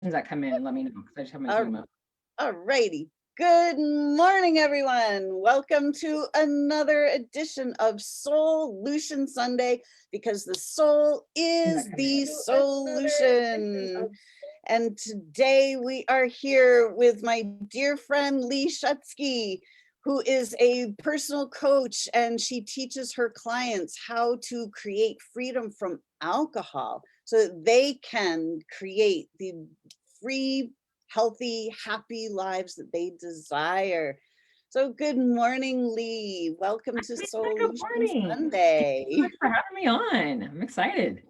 that come in, let me know because I just have my All Zoom up. all righty. Good morning, everyone. Welcome to another edition of Solution Sunday because the soul is the solution. And today we are here with my dear friend Leigh Schutzky, who is a personal coach, and she teaches her clients how to create freedom from alcohol so that they can create the free, healthy, happy lives that they desire. So, good morning, Leigh. Welcome to Good Solution morning. Thank you so Sunday. much for having me on. I'm excited.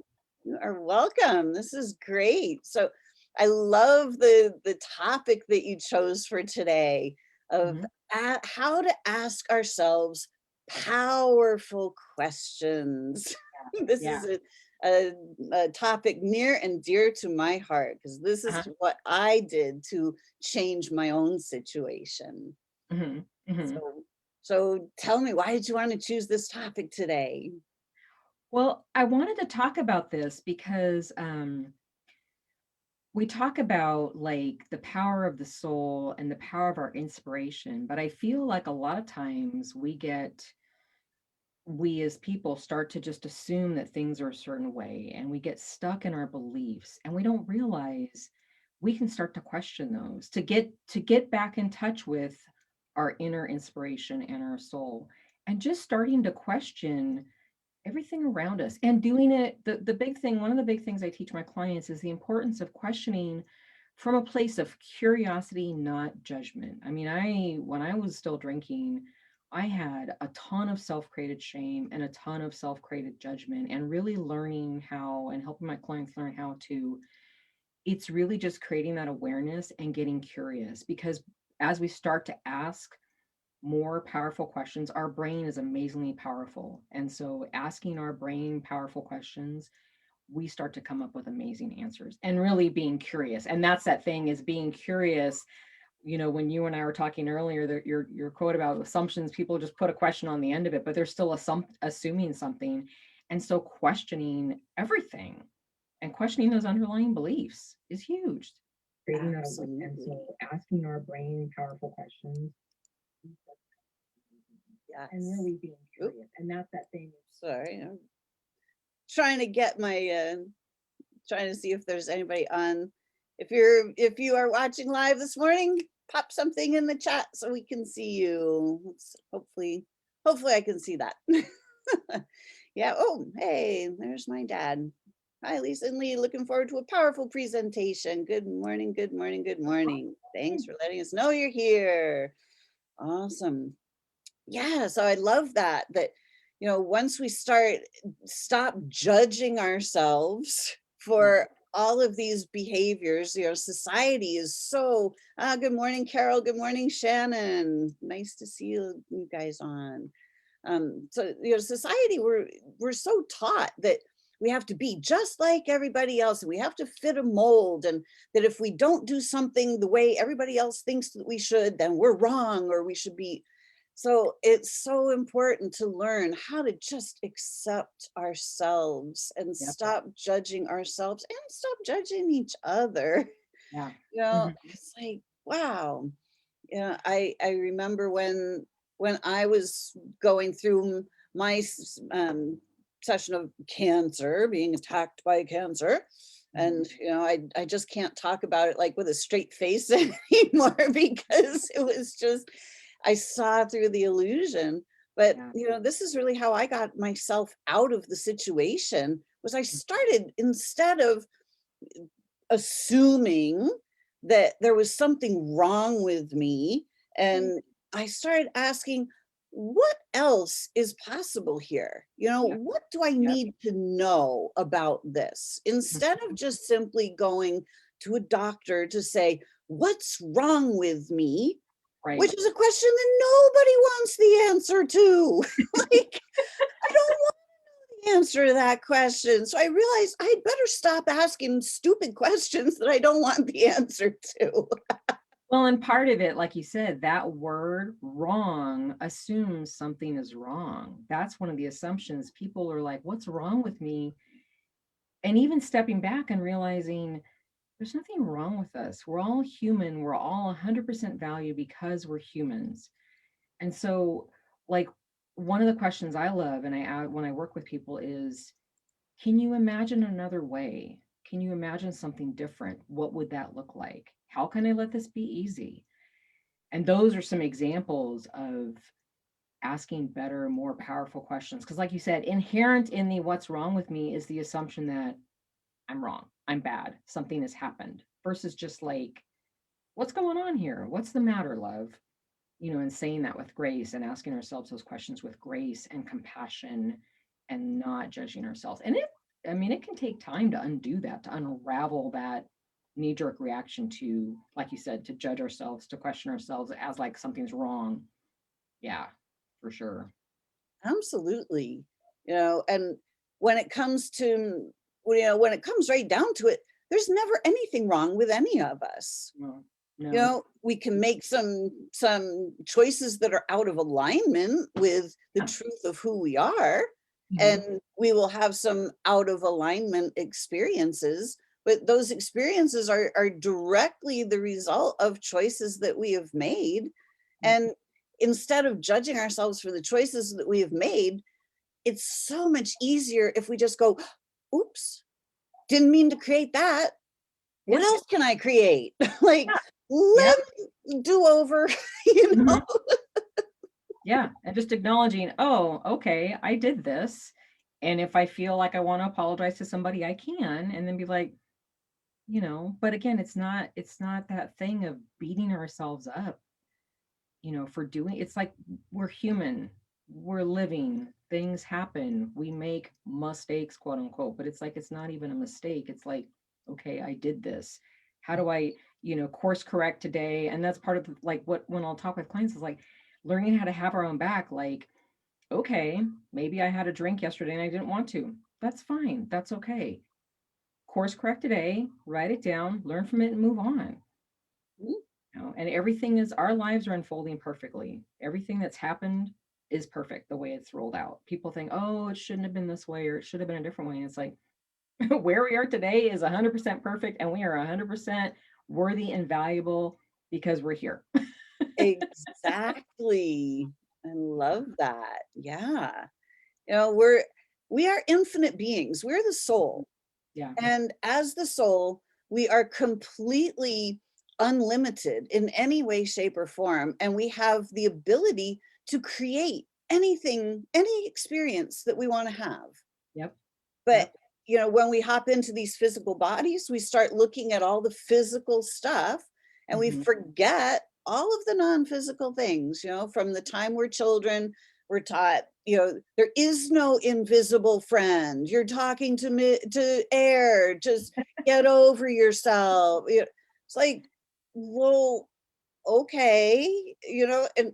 You are welcome. This is great. So, I love the topic that you chose for today of Mhm. how to ask ourselves powerful questions. This Yeah. is a, a topic near and dear to my heart because this is Uh-huh. what I did to change my own situation. Mhm. Mhm. So, so tell me, why did you want to choose this topic today? Well, I wanted to talk about this because we talk about like the power of the soul and the power of our inspiration, but I feel like a lot of times we as people start to just assume that things are a certain way and we get stuck in our beliefs and we don't realize we can start to question those to get back in touch with our inner inspiration and our soul, and just starting to question everything around us and doing it. The big thing, one of the big things I teach my clients is the importance of questioning from a place of curiosity, not judgment. I mean, when I was still drinking, I had a ton of self-created shame and a ton of self-created judgment, and really learning how and helping my clients learn how to, it's really just creating that awareness and getting curious, because as we start to ask more powerful questions, our brain is amazingly powerful. And so asking our brain powerful questions, we start to come up with amazing answers, and really being curious. And that's that thing, is being curious. When you and I were talking earlier, that your quote about assumptions, people just put a question on the end of it, but they're still assuming something. And so questioning everything and questioning those underlying beliefs is huge. Creating that awareness. And Absolutely. so asking our brain powerful questions and Yes. really being Oop, curious. And that's that thing. sorry. I'm trying to get my trying to see if there's anybody on. If you are watching live this morning, pop something in the chat so we can see you. Hopefully I can see that. Yeah. Oh, hey, there's my dad. Hi, Lisa and Lee. Looking forward to a powerful presentation. Good morning, good morning, good morning. Thanks for letting us know you're here. Awesome. Yeah, so I love that once we stop judging ourselves Mhm. for all of these behaviors. Society is so good morning, Carol. Good morning, Shannon. Nice to see you guys on. So society, we're so taught that we have to be just like everybody else, and we have to fit a mold, and that if we don't do something the way everybody else thinks that we should, then we're wrong, or we should be. So it's so important to learn how to just accept ourselves and Yep. stop judging ourselves and stop judging each other. Yeah. Mhm. It's like, wow. Yeah, I remember when I was going through my session of cancer, being attacked by cancer, Mhm. and I just can't talk about it like with a straight face anymore because it was just, I saw through the illusion. But Yeah. this is really how I got myself out of the situation. Was I Mhm. started, instead of assuming that there was something wrong with me. Right. And I started asking, what else is possible here? Yep. What do I Yep. need to know about this? Instead of Mhm. just simply going to a doctor to say, what's wrong with me? Which Right. is a question that nobody wants the answer to. Like, I don't answer to that question. So I realized I'd better stop asking stupid questions that I don't want the answer to. Well, and part of it, like you said, that word wrong assumes something is wrong. That's one of the assumptions. People are like, what's wrong with me? And even stepping back and realizing There's nothing wrong with us. We're all human. We're all 100% value because we're humans. And so, like, one of the questions I love and I when I work with people is, can you imagine another way? Can you imagine something different? What would that look like? How can I let this be easy? And those are some examples of asking better, more powerful questions. Because, like you said, inherent in the what's wrong with me is the assumption that I'm wrong, I'm bad, something has happened, versus just like, what's going on here? What's the matter, love? And saying that with grace and asking ourselves those questions with grace and compassion and not judging ourselves. And I mean, it can take time to undo that, to unravel that knee jerk reaction to, like you said, to judge ourselves, to question ourselves as like something's wrong. Yeah, for sure. Absolutely. And when it comes to, when it comes right down to it, there's never anything wrong with any of us. No, no. We can make some choices that are out of alignment with the Yeah. truth of who we are, Mhm. and we will have some out of alignment experiences, but those experiences are directly the result of choices that we have made. Yep. And instead of judging ourselves for the choices that we have made, it's so much easier if we just go, oops, didn't mean to create that. What Yep. else can I create? Like, Yeah. Yeah. let do over, you know? Mhm. Yeah. And just acknowledging, oh, okay, I did this. And if I feel like I want to apologize to somebody, I can, and then be like, but again, it's not that thing of beating ourselves up, for doing. It's like, we're human, we're living, things happen, we make mistakes, quote unquote, but it's like, it's not even a mistake. It's like, okay, I did this. How do I, course correct today? And that's part of like what, when I'll talk with clients, is like learning how to have our own back. Like, okay, maybe I had a drink yesterday and I didn't want to. That's fine. That's okay. Course correct today, write it down, learn from it, and move on. Mm, And everything is, our lives are unfolding perfectly. Everything that's happened is perfect the way it's rolled out. People think, oh, it shouldn't have been this way, or it should have been a different way. And it's like, where we are today is 100% perfect, and we are 100% worthy and valuable because we're here. exactly. I love that. Yeah. We are infinite beings. We're the soul. Yeah. And as the soul, we are completely unlimited in any way, shape, or form. And we have the ability to create anything, any experience that we want to have. Yep. But Yep. when we hop into these physical bodies, we start looking at all the physical stuff, and we Hmm. forget all of the non-physical things. From the time we're children, we're taught, there is no invisible friend. You're talking to me, to air. Just get over yourself. It's like, well, okay, and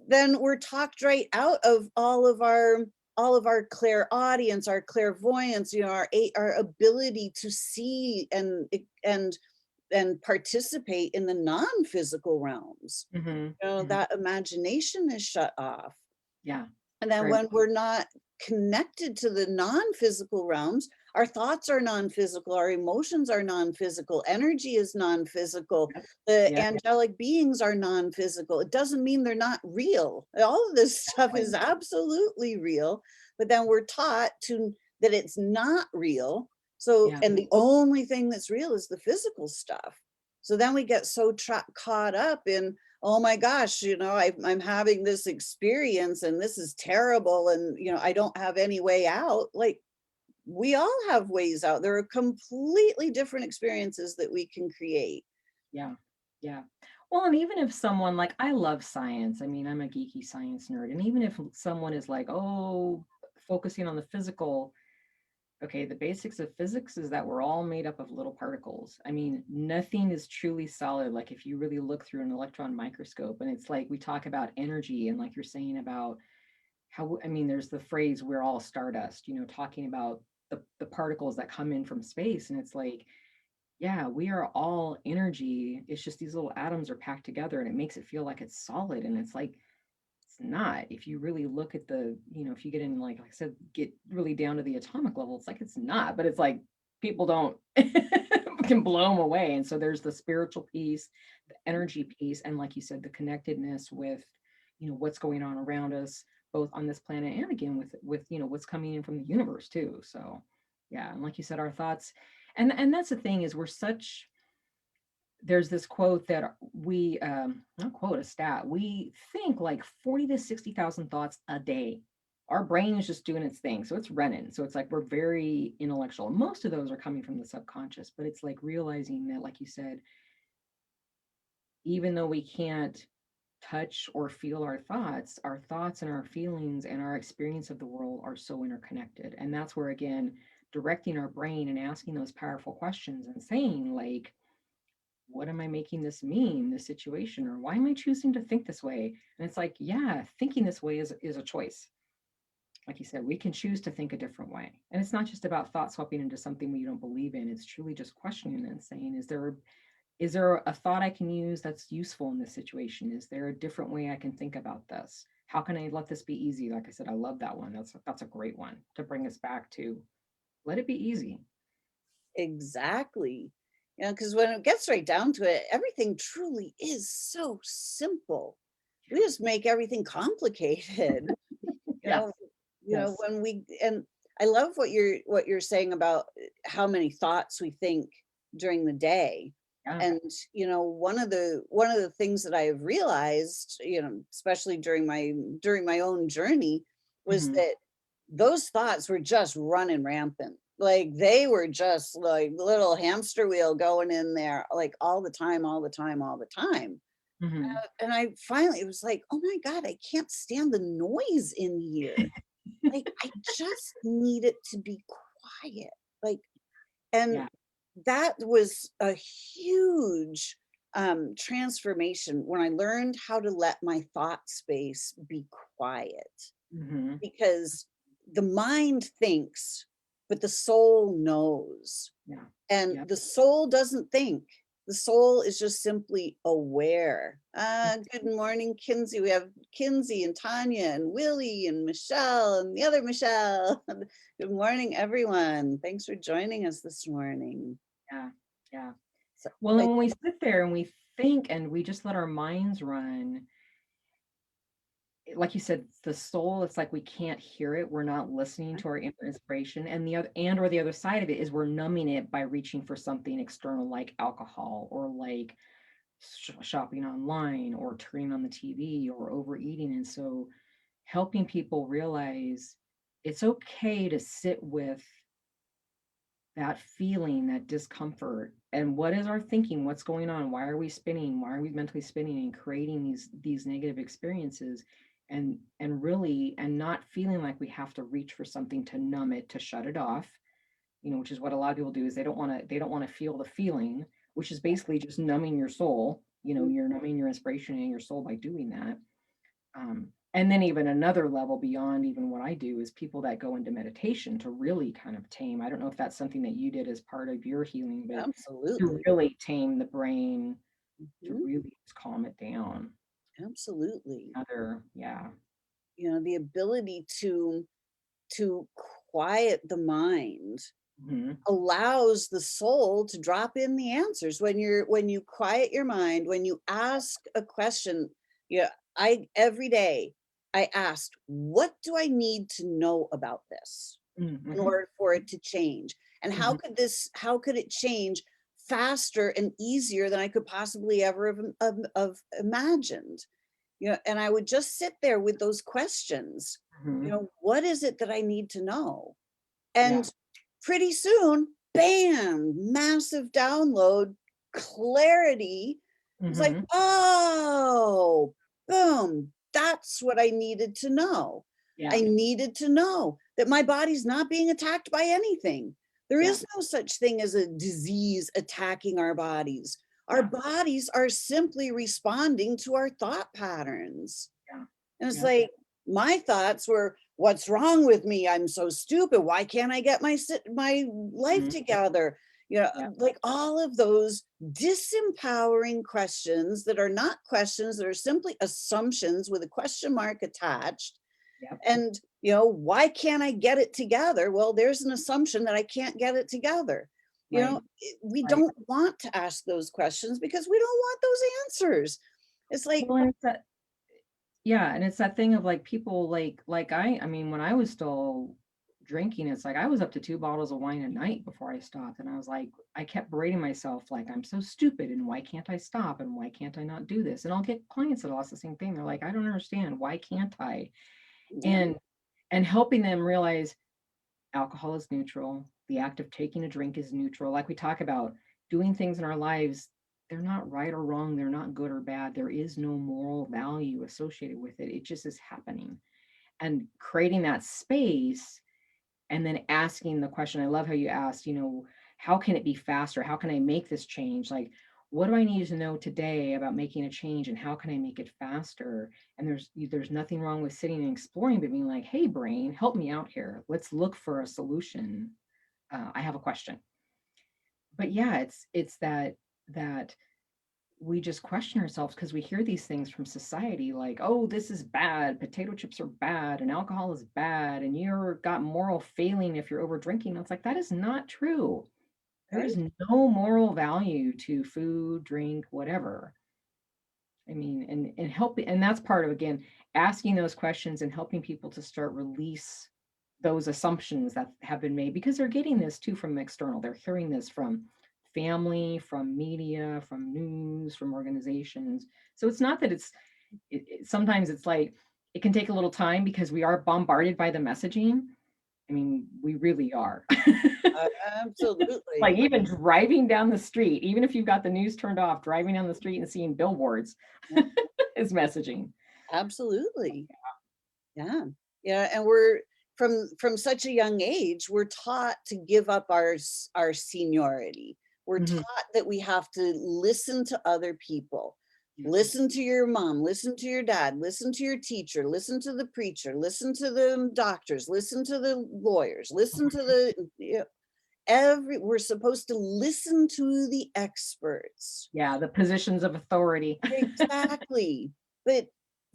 then we're talked right out of all of our clairaudience, our clairvoyance, our ability to see and participate in the non-physical realms. Hmm. Hmm. That imagination is shut off. Yeah. And then Very. when we're not connected to the non-physical realms, our thoughts are non-physical, our emotions are non-physical, energy is non-physical, Yep. the Yep. angelic beings are non-physical. It doesn't mean they're not real. All of this stuff Like, is absolutely real, but then we're taught to that it's not real. So, yeah. and the only thing that's real is the physical stuff. So then we get so caught up in, oh my gosh, I'm having this experience and this is terrible, and I don't have any way out. Like, we all have ways out. There are completely different experiences that we can create. Yeah. Yeah. Well, and even if someone, like, I love science. I mean, I'm a geeky science nerd. And even if someone is like, oh, focusing on the physical, okay, the basics of physics is that we're all made up of little particles. I mean, nothing is truly solid. Like, if you really look through an electron microscope, and it's like we talk about energy, and like you're saying about how, I mean, there's the phrase, we're all stardust, talking about the particles that come in from space. And it's like, yeah, we are all energy. It's just these little atoms are packed together and it makes it feel like it's solid. And it's like, it's not. If you really look at if you get in, like I said, get really down to the atomic level, it's like, it's not. But it's like, people don't can blow them away. And so there's the spiritual piece, the energy piece, and like you said, the connectedness with, what's going on around us, both on this planet and again with what's coming in from the universe too. So yeah, and like you said, our thoughts, and that's the thing is we're such there's this quote that we not quote, a stat, we think like 40 to 60,000 thoughts a day. Our brain is just doing its thing, so it's running, so it's like we're very intellectual. Most of those are coming from the subconscious, but it's like realizing that, like you said, even though we can't touch or feel our thoughts and our feelings and our experience of the world are so interconnected. And that's where, again, directing our brain and asking those powerful questions and saying, like, what am I making this mean, this situation? Or why am I choosing to think this way? And it's like, yeah, thinking this way is a choice. Like you said, we can choose to think a different way. And it's not just about thought swapping into something we don't believe in. It's truly just questioning and saying, is there a thought I can use that's useful in this situation? Is there a different way I can think about this? How can I let this be easy? Like I said, I love that one. That's a great one to bring us back to. Let it be easy. Exactly. Because when it gets right down to it, everything truly is so simple. We just make everything complicated. You Yes. know, Yes. when we and I love what you're saying about how many thoughts we think during the day. Yeah. And one of the things that I have realized, especially during my own journey, was Hmm. that those thoughts were just running rampant. Like they were just like little hamster wheel going in there, like all the time, all the time, all the time. Hmm. And I finally, it was like, oh my God, I can't stand the noise in here. Like, I just need it to be quiet. Like, and Yeah. that was a huge transformation when I learned how to let my thought space be quiet, Hmm. because the mind thinks, but the soul knows. Yeah. And Yeah. the soul doesn't think. The soul is just simply aware. Good morning, Kinsey. We have Kinsey and Tanya and Willie and Michelle and the other Michelle. Good morning, everyone. Thanks for joining us this morning. Yeah. Yeah. So, Well, and I, when we sit there and we think and we just let our minds run, like you said, the soul, it's like we can't hear it. We're not listening to our inner inspiration. And the other side of it is we're numbing it by reaching for something external like alcohol or like shopping online or turning on the TV or overeating. And so helping people realize it's okay to sit with that feeling, that discomfort, and what is our thinking, what's going on, why are we spinning, why are we mentally spinning and creating these negative experiences, and really and not feeling like we have to reach for something to numb it, to shut it off, which is what a lot of people do is they don't want to feel the feeling, which is basically just numbing your soul. You're numbing your inspiration and your soul by doing that. And then even another level beyond even what I do is people that go into meditation to really kind of tame. I don't know if that's something that you did as part of your healing, but to absolutely. really tame the brain, to Mhm. really just calm it down. Absolutely. Yeah. The ability to quiet the mind Hmm. allows the soul to drop in the answers. When you quiet your mind, when you ask a question, yeah, I every day I asked, what do I need to know about this in Hmm. order for it to change, and Hmm. how could it change faster and easier than I could possibly ever have imagined. And I would just sit there with those questions. Hmm. What is it that I need to know? Yeah. And pretty soon, bam, massive download, clarity. It's like, Hmm. oh, boom, that's what I needed to know. Yeah. I needed to know that my body's not being attacked by anything. There Yeah. is no such thing as a disease attacking our bodies. Our Yeah. bodies are simply responding to our thought patterns. Yeah. And it's Yeah. like my thoughts were, "What's wrong with me? I'm so stupid. Why can't I get my life Hmm. together?" Yeah. Like all of those disempowering questions that are not questions, that are simply assumptions with a question mark attached. Yeah. And why can't I get it together? Well, there's an assumption that I can't get it together. You right, know, we right. don't want to ask those questions because we don't want those answers. It's like, Well, and it's that yeah, and it's that thing of, like, people I mean, when I was still drinking, it's like I was up to 2 bottles of wine a night before I stopped, and I was like I kept berating myself, like, "I'm so stupid, and why can't I stop, and why can't I not do this?" And I'll get clients that will ask the same thing. They're like, "I don't understand. Why can't I?" yeah, And helping them realize alcohol is neutral. The act of taking a drink is neutral. Like we talk about doing things in our lives, they're not right or wrong. They're not good or bad. There is no moral value associated with it. It just is happening. And creating that space and then asking the question. I love how you asked, how can it be faster? How can I make this change? Like, what do I need to know today about making a change and how can I make it faster? And there's nothing wrong with sitting and exploring, but being like, hey, brain, help me out here. Let's look for a solution. I have a question. But yeah, it's that we just question ourselves because we hear these things from society like, oh, this is bad, potato chips are bad, and alcohol is bad, and you're got moral failing if you're over drinking. It's like that is not true. There is right? no moral value to food, drink, whatever. I mean, and helping, and that's part of, again, asking those questions and helping people to start release those assumptions that have been made because they're getting this too from external. They're hearing this from family, from media, from news, from organizations. So it's not that sometimes it's like it can take a little time because we are bombarded by the messaging. I mean, we really are. Like Absolutely. even driving down the street, even if you've got the news turned off, driving down the street and seeing billboards Yeah, is messaging. absolutely. Yeah. Yeah. And we're from such a young age, we're taught to give up our seniority. We're Mhm. taught that we have to listen to other people. Yeah. Listen to your mom, listen to your dad, listen to your teacher, listen to the preacher, listen to the doctors, listen to the lawyers, listen to the every we're supposed to listen to the experts. Yeah, the positions of authority. Exactly. But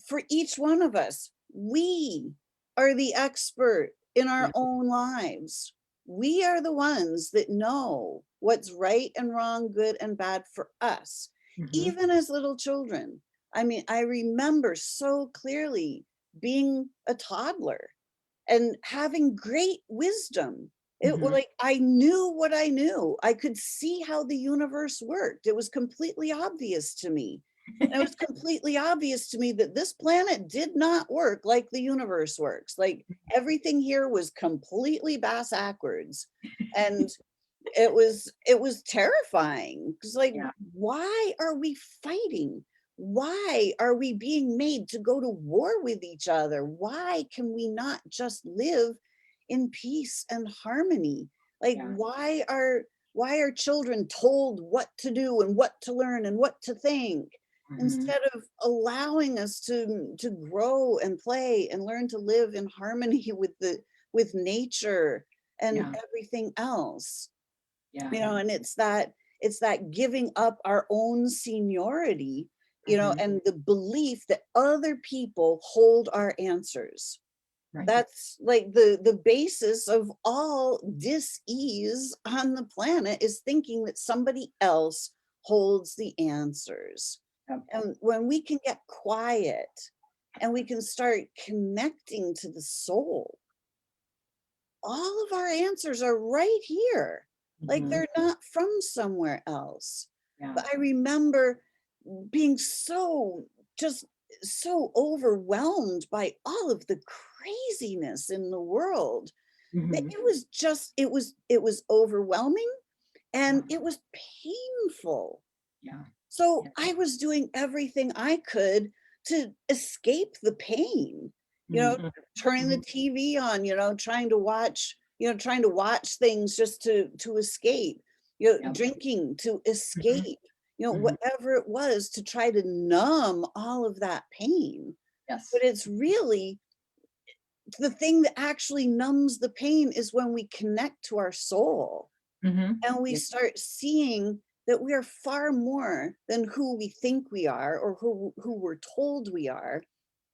for each one of us, we are the expert in our Yeah. own lives. We are the ones that know what's right and wrong, good and bad for us, Mhm. even as little children. I mean, I remember so clearly being a toddler and having great wisdom. It was Mhm. like I knew what I knew. I could see how the universe worked. It was completely obvious to me. And it was completely obvious to me that this planet did not work like the universe works. Like everything here was completely backwards. And it was terrifying because like Yeah. why are we fighting, why are we being made to go to war with each other, why can we not just live in peace and harmony, like Yeah. why are children told what to do and what to learn and what to think Mhm. instead of allowing us to grow and play and learn to live in harmony with nature and Yeah. everything else, Yeah. and it's that giving up our own seniority, Mhm. and the belief that other people hold our answers. Right. That's like the basis of all dis-ease on the planet, is thinking that somebody else holds the answers. Yep. And when we can get quiet and we can start connecting to the soul, all of our answers are right here. Like Mhm. they're not from somewhere else. Yeah. But I remember being just so overwhelmed by all of the craziness in the world that Mhm. it was overwhelming and Yeah. it was painful. Yeah. So Yeah. I was doing everything I could to escape the pain, Mhm. turning the Mhm. TV on, trying to watch things just to escape, Yep. drinking to Mhm. escape, Mhm. whatever it was to try to numb all of that pain. Yes. But it's really the thing that actually numbs the pain is when we connect to our soul Mhm. and we Yeah. start seeing that we are far more than who we think we are or who we're told we are,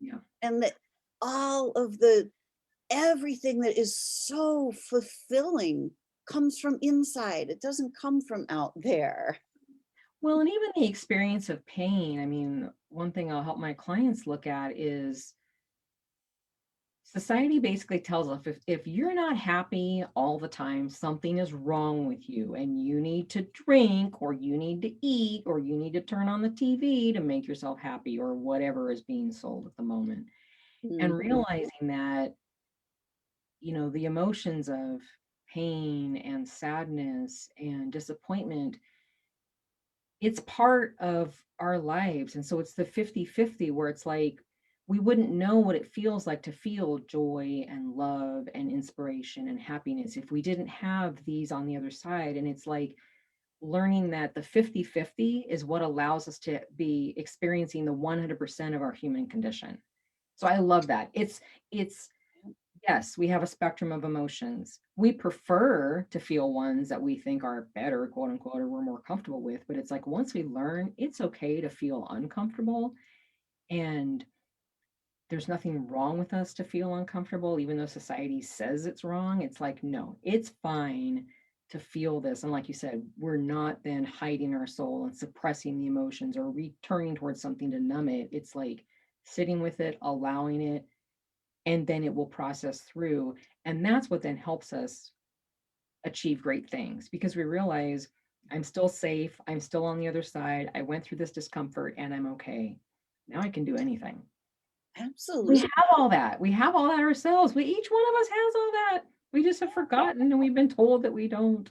Yeah. and that all of the everything that is so fulfilling comes from inside. It doesn't come from out there. Well, and even the experience of pain, I mean, one thing I'll help my clients look at is society basically tells us if you're not happy all the time, something is wrong with you and you need to drink or you need to eat or you need to turn on the TV to make yourself happy or whatever is being sold at the moment. And Mhm. realizing that, the emotions of pain and sadness and disappointment, it's part of our lives. And so it's the 50-50 where it's like we wouldn't know what it feels like to feel joy and love and inspiration and happiness if we didn't have these on the other side. And it's like learning that the 50-50 is what allows us to be experiencing the 100% of our human condition. So I love that. It's yes, we have a spectrum of emotions. We prefer to feel ones that we think are better, quote unquote, or we're more comfortable with. But it's like once we learn, it's okay to feel uncomfortable. And there's nothing wrong with us to feel uncomfortable, even though society says it's wrong. It's like, no, it's fine to feel this. And like you said, we're not then hiding our soul and suppressing the emotions or returning towards something to numb it. It's like sitting with it, allowing it, and then it will process through. And that's what then helps us achieve great things because we realize I'm still safe. I'm still on the other side. I went through this discomfort and I'm okay. Now I can do anything. We Absolutely. have all that. We have all that ourselves. Each one of us has all that. We just have forgotten and we've been told that we don't.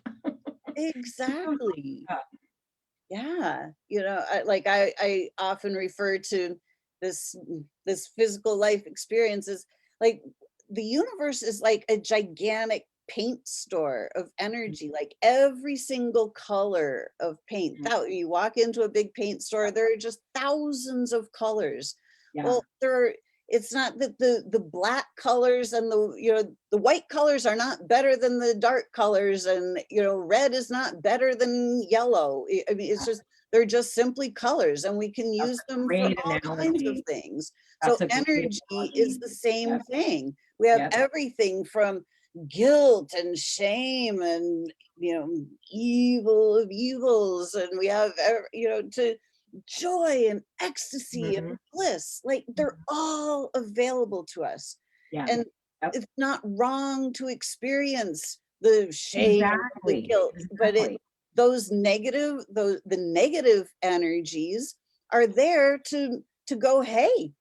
Exactly. Yeah. I often refer to this this physical life experience as like the universe is like a gigantic paint store of energy, like every single color of paint. You walk into a big paint store, there are just thousands of colors. Yeah. Well, it's not that the black colors and the white colors are not better than the dark colors, and red is not better than yellow. I mean, it's just they're just simply colors, and we can That's use a them for great all kinds of analogy. things. So That's a great energy is analogy. the same Yep. thing. We have Yep. everything from guilt and shame and evil of evils, and we have to joy and ecstasy and Mhm. bliss. Like they're all available to us. Yeah. And Yep. it's not wrong to experience the shame, the Exactly. guilt, but Exactly. the negative energies are there to go, hey,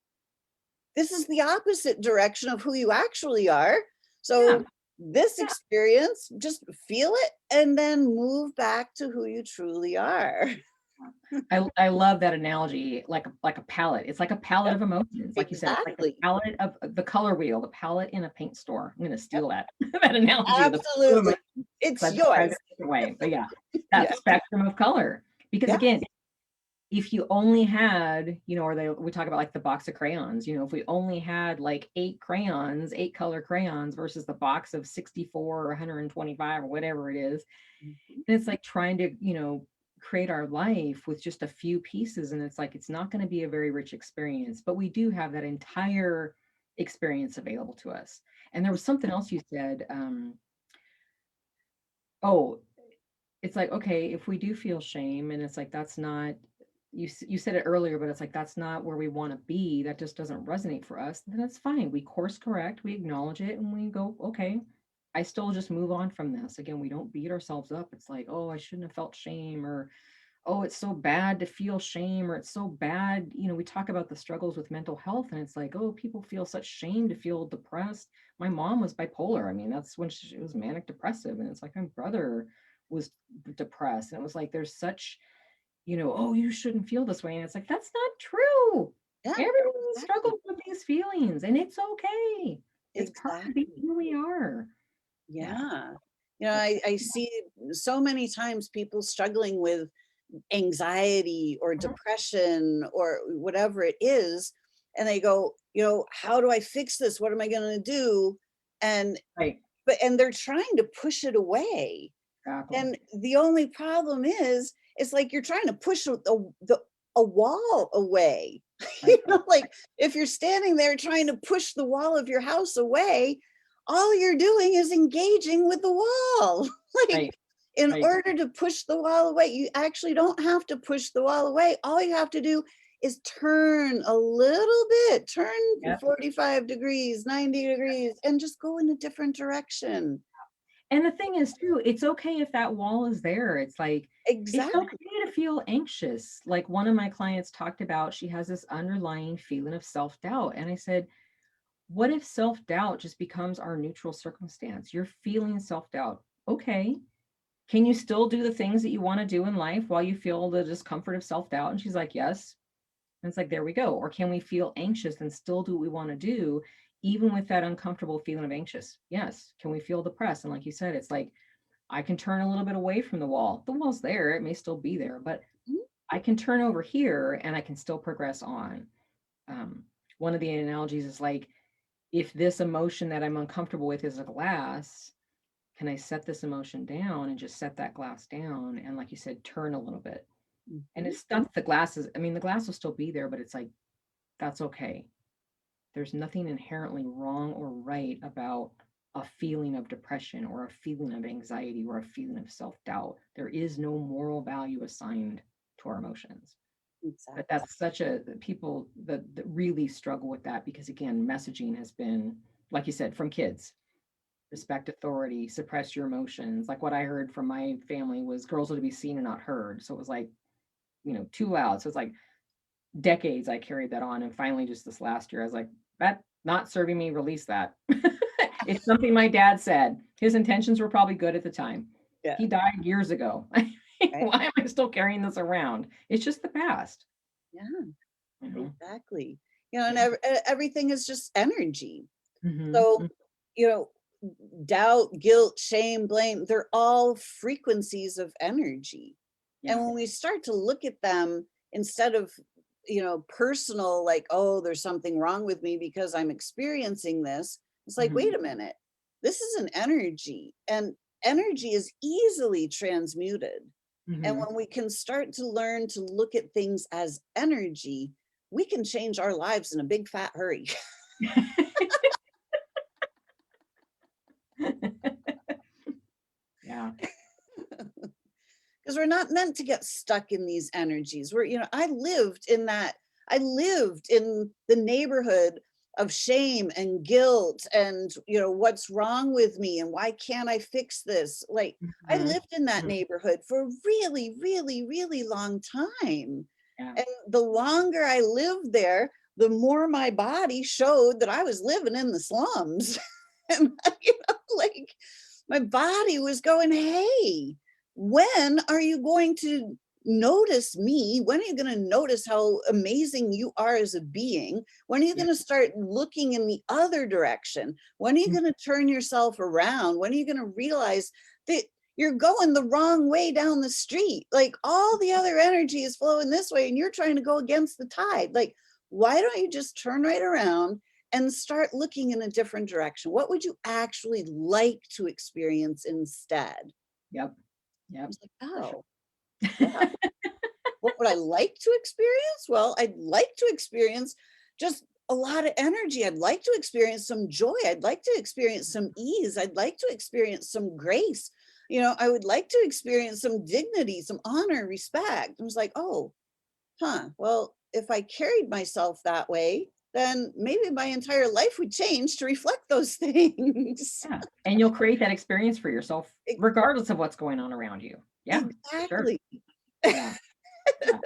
this is the opposite direction of who you actually are. Yeah. So this Yeah. experience, just feel it and then move back to who you truly are. I love that analogy, like a palette. It's like a palette Yep, of emotions. Like you said, it's like the exactly. palette of the color wheel, the palette in a paint store. I'm gonna Yep, steal that that analogy of the palette of absolutely. emotions It's because I've described yours. it a different way. But yeah, that Yeah. spectrum of color. Because Yeah. again, if you only had, or we talk about like the box of crayons, if we only had like 8 crayons, 8 color crayons versus the box of 64 or 125 or whatever it is, Mhm. and it's like trying to, create our life with just a few pieces. And it's like, it's not going to be a very rich experience, but we do have that entire experience available to us. And there was something else you said. Oh, it's like, okay, if we do feel shame and it's like, that's not, you said it earlier, but it's like, that's not where we want to be. That just doesn't resonate for us. Then that's fine. We course correct, we acknowledge it and we go, okay, I still just move on from this. Again, we don't beat ourselves up. It's like, oh, I shouldn't have felt shame, or oh, it's so bad to feel shame, or it's so bad. We talk about the struggles with mental health, and it's like, oh, people feel such shame to feel depressed. My mom was bipolar. I mean, that's when she was manic depressive. And it's like my brother was depressed. And it was like, there's such, oh, you shouldn't feel this way. And it's like, that's not true. Yeah, Everyone exactly. struggles with these feelings, and it's okay. It's part of being Exactly. who we are. Yeah. Yeah. That's I see so many times people struggling with anxiety or depression or whatever it is, and they go, how do I fix this? What am I going to do? And right. and they're trying to push it away. Exactly. And the only problem is, it's like you're trying to push a wall away. Right. Like if you're standing there trying to push the wall of your house away, all you're doing is engaging with the wall. Like, Right, in right. order to push the wall away, you actually don't have to push the wall away. All you have to do is turn a little bit, turn Yep. 45 degrees, 90 degrees, and just go in a different direction. And the thing is too, it's okay if that wall is there. It's like, it's Exactly. okay to feel anxious. Like one of my clients talked about, she has this underlying feeling of self-doubt. And I said, what if self-doubt just becomes our neutral circumstance? You're feeling self-doubt. Okay. Can you still do the things that you want to do in life while you feel the discomfort of self-doubt? And she's like, yes. And it's like, there we go. Or can we feel anxious and still do what we want to do, even with that uncomfortable feeling of anxious? Yes. Can we feel depressed? And like you said, it's like, I can turn a little bit away from the wall. The wall's there, it may still be there, but Mhm. I can turn over here and I can still progress on. Um, One of the analogies is like, if this emotion that I'm uncomfortable with is a glass, can I set this emotion down and just set that glass down? And like you said, turn a little bit. And Mhm. it's stuff the glass is, I mean, the glass will still be there, but it's like, that's okay. There's nothing inherently wrong or right about a feeling of depression or a feeling of anxiety or a feeling of self-doubt. There is no moral value assigned to our emotions. But Exactly. that's such a people that really struggle with that because again, messaging has been, like you said, from kids. Respect authority, suppress your emotions. Like what I heard from my family was girls are to be seen and not heard. So it was like, too loud. So it's like decades I carried that on. And finally, just this last year, I was like, that not serving me, release that. It's something my dad said. His intentions were probably good at the time. Yeah. He died years ago. Right. Why am I still carrying this around? It's just the past, Yeah. you know? Exactly. And Yeah. everything is just energy. So, Hmm. you know, doubt, guilt, shame, blame, they're all frequencies of energy. And Yeah. when we start to look at them instead of, personal, like, oh, there's something wrong with me because I'm experiencing this, it's like, Hmm. wait a minute, this is an energy, and energy is easily transmuted. And Hmm. when we can start to learn to look at things as energy, we can change our lives in a big fat hurry. Yeah. Because we're not meant to get stuck in these energies. I lived in the neighborhood of shame and guilt and, what's wrong with me and why can't I fix this? Like, I Hmm. lived in that neighborhood for a really, really, really long time. Yeah. And the longer I lived there, the more my body showed that I was living in the slums. And, like, my body was going, hey, when are you going to notice me? When are you going to notice how amazing you are as a being? When are you Yeah. going to start looking in the other direction? When are you going to turn yourself around? When are you going to realize that you're going the wrong way down the street? Like, all the other energy is flowing this way and you're trying to go against the tide. Like, why don't you just turn right around and start looking in a different direction? What would you actually like to experience instead? Yep. I Yep. was like, For sure. oh, yeah. What would I like to experience? Well, I'd like to experience just a lot of energy. I'd like to experience some joy. I'd like to experience some ease. I'd like to experience some grace. I would like to experience some dignity, some honor, respect. I was like, oh, huh. Well, if I carried myself that way, then maybe my entire life would change to reflect those things. Yeah. And you'll create that experience for yourself E- regardless of what's going on around you. Yeah, for sure. Exactly. Yeah. Yeah.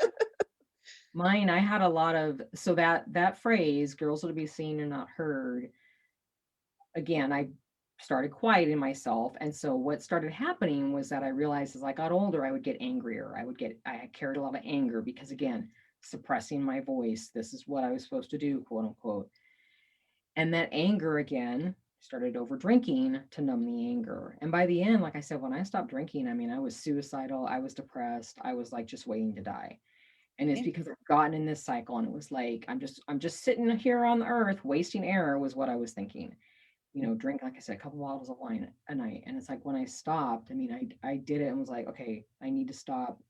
Mine, I had a lot of so that phrase, girls are to be seen and not heard, again, I started quieting myself. And so what started happening was that I realized as I got older, I would get angrier. I carried a lot of anger because again, suppressing my voice. This is what I was supposed to do, quote unquote. And that anger again started over drinking to numb the anger. And by the end, like I said, when I stopped drinking, I mean, I was suicidal, I was depressed, I was like just waiting to die. And it's Yeah. because I've gotten in this cycle and it was like I'm just sitting here on the earth wasting air was what I was thinking. Drink, like I said, a couple bottles of wine a night. And it's like when I stopped, I mean, I did it and was like, okay, I need to stop.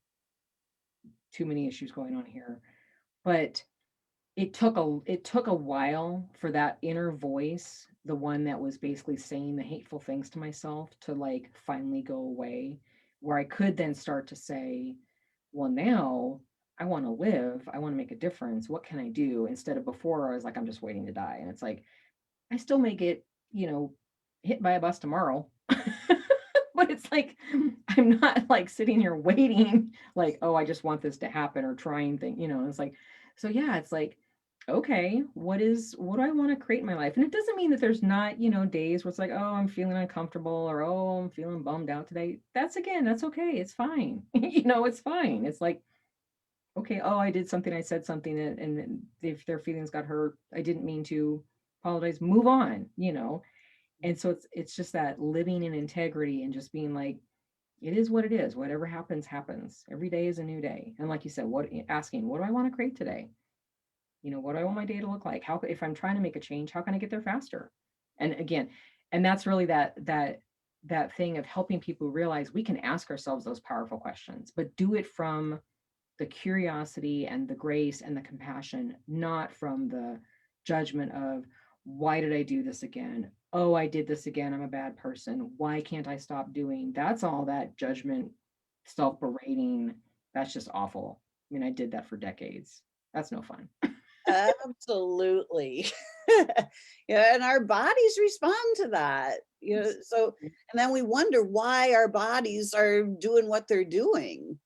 Too many issues going on here. But it took a while for that inner voice, the one that was basically saying the hateful things to myself, to like finally go away, where I could then start to say, well, now I want to live, I want to make a difference. What can I do? Instead of before, I was like, I'm just waiting to die. And it's like, I still may get, hit by a bus tomorrow. But it's like I'm not like sitting here waiting, like, oh, I just want this to happen or trying it's like, so yeah, it's like, okay, what do I want to create in my life? And it doesn't mean that there's not, days where it's like, oh, I'm feeling uncomfortable, or oh, I'm feeling bummed out today. That's okay. It's fine. It's fine. It's like, okay, oh, I did something, I said something, and if their feelings got hurt, I didn't mean to apologize, move on. And so it's just that living in integrity and just being like, it is what it is. Whatever happens, happens. Every day is a new day. And like you said, asking, what do I want to create today? What do I want my day to look like? If I'm trying to make a change, how can I get there faster? And again, and that's really that thing of helping people realize we can ask ourselves those powerful questions, but do it from the curiosity and the grace and the compassion, not from the judgment of, why did I do this again? Oh, I did this again. I'm a bad person. Why can't I stop doing? That's all that judgment, self berating. That's just awful. I mean, I did that for decades. That's no fun. Absolutely. Yeah, and our bodies respond to that. So and then we wonder why our bodies are doing what they're doing.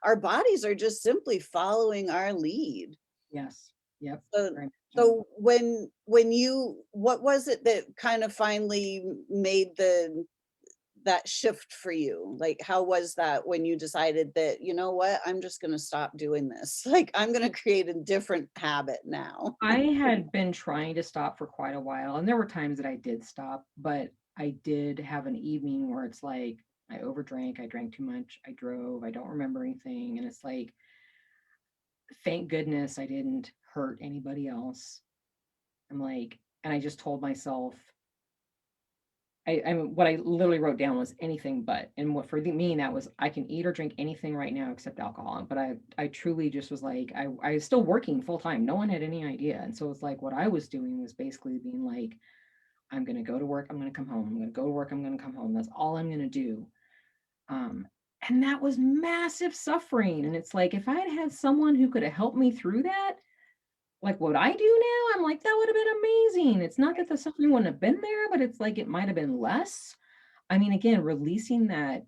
Our bodies are just simply following our lead. Yes. Yep. So Very much so. so when you what was it that kind of finally made that shift for you? Like, how was that when you decided that, you know what, I'm just going to stop doing this? Like, I'm going to create a different habit now. I had been trying to stop for quite a while, and there were times that I did stop, but I did have an evening where it's like I overdrank, I drank too much, I drove, I don't remember anything, and it's like, thank goodness I didn't hurt anybody else. I'm like, and I just told myself, what I literally wrote down was anything but, and what for me that was, I can eat or drink anything right now except alcohol. But I truly just was like, I was still working full time. No one had any idea, and so it's like what I was doing was basically being like, I'm gonna go to work, I'm gonna come home, I'm gonna go to work, I'm gonna come home. That's all I'm gonna do. Um, and that was massive suffering. And it's like, if I had had someone who could have helped me through that, like what I do now, I'm like, that would have been amazing. It's not that the suffering wouldn't have been there, but it's like it might have been less. I mean, again, releasing that,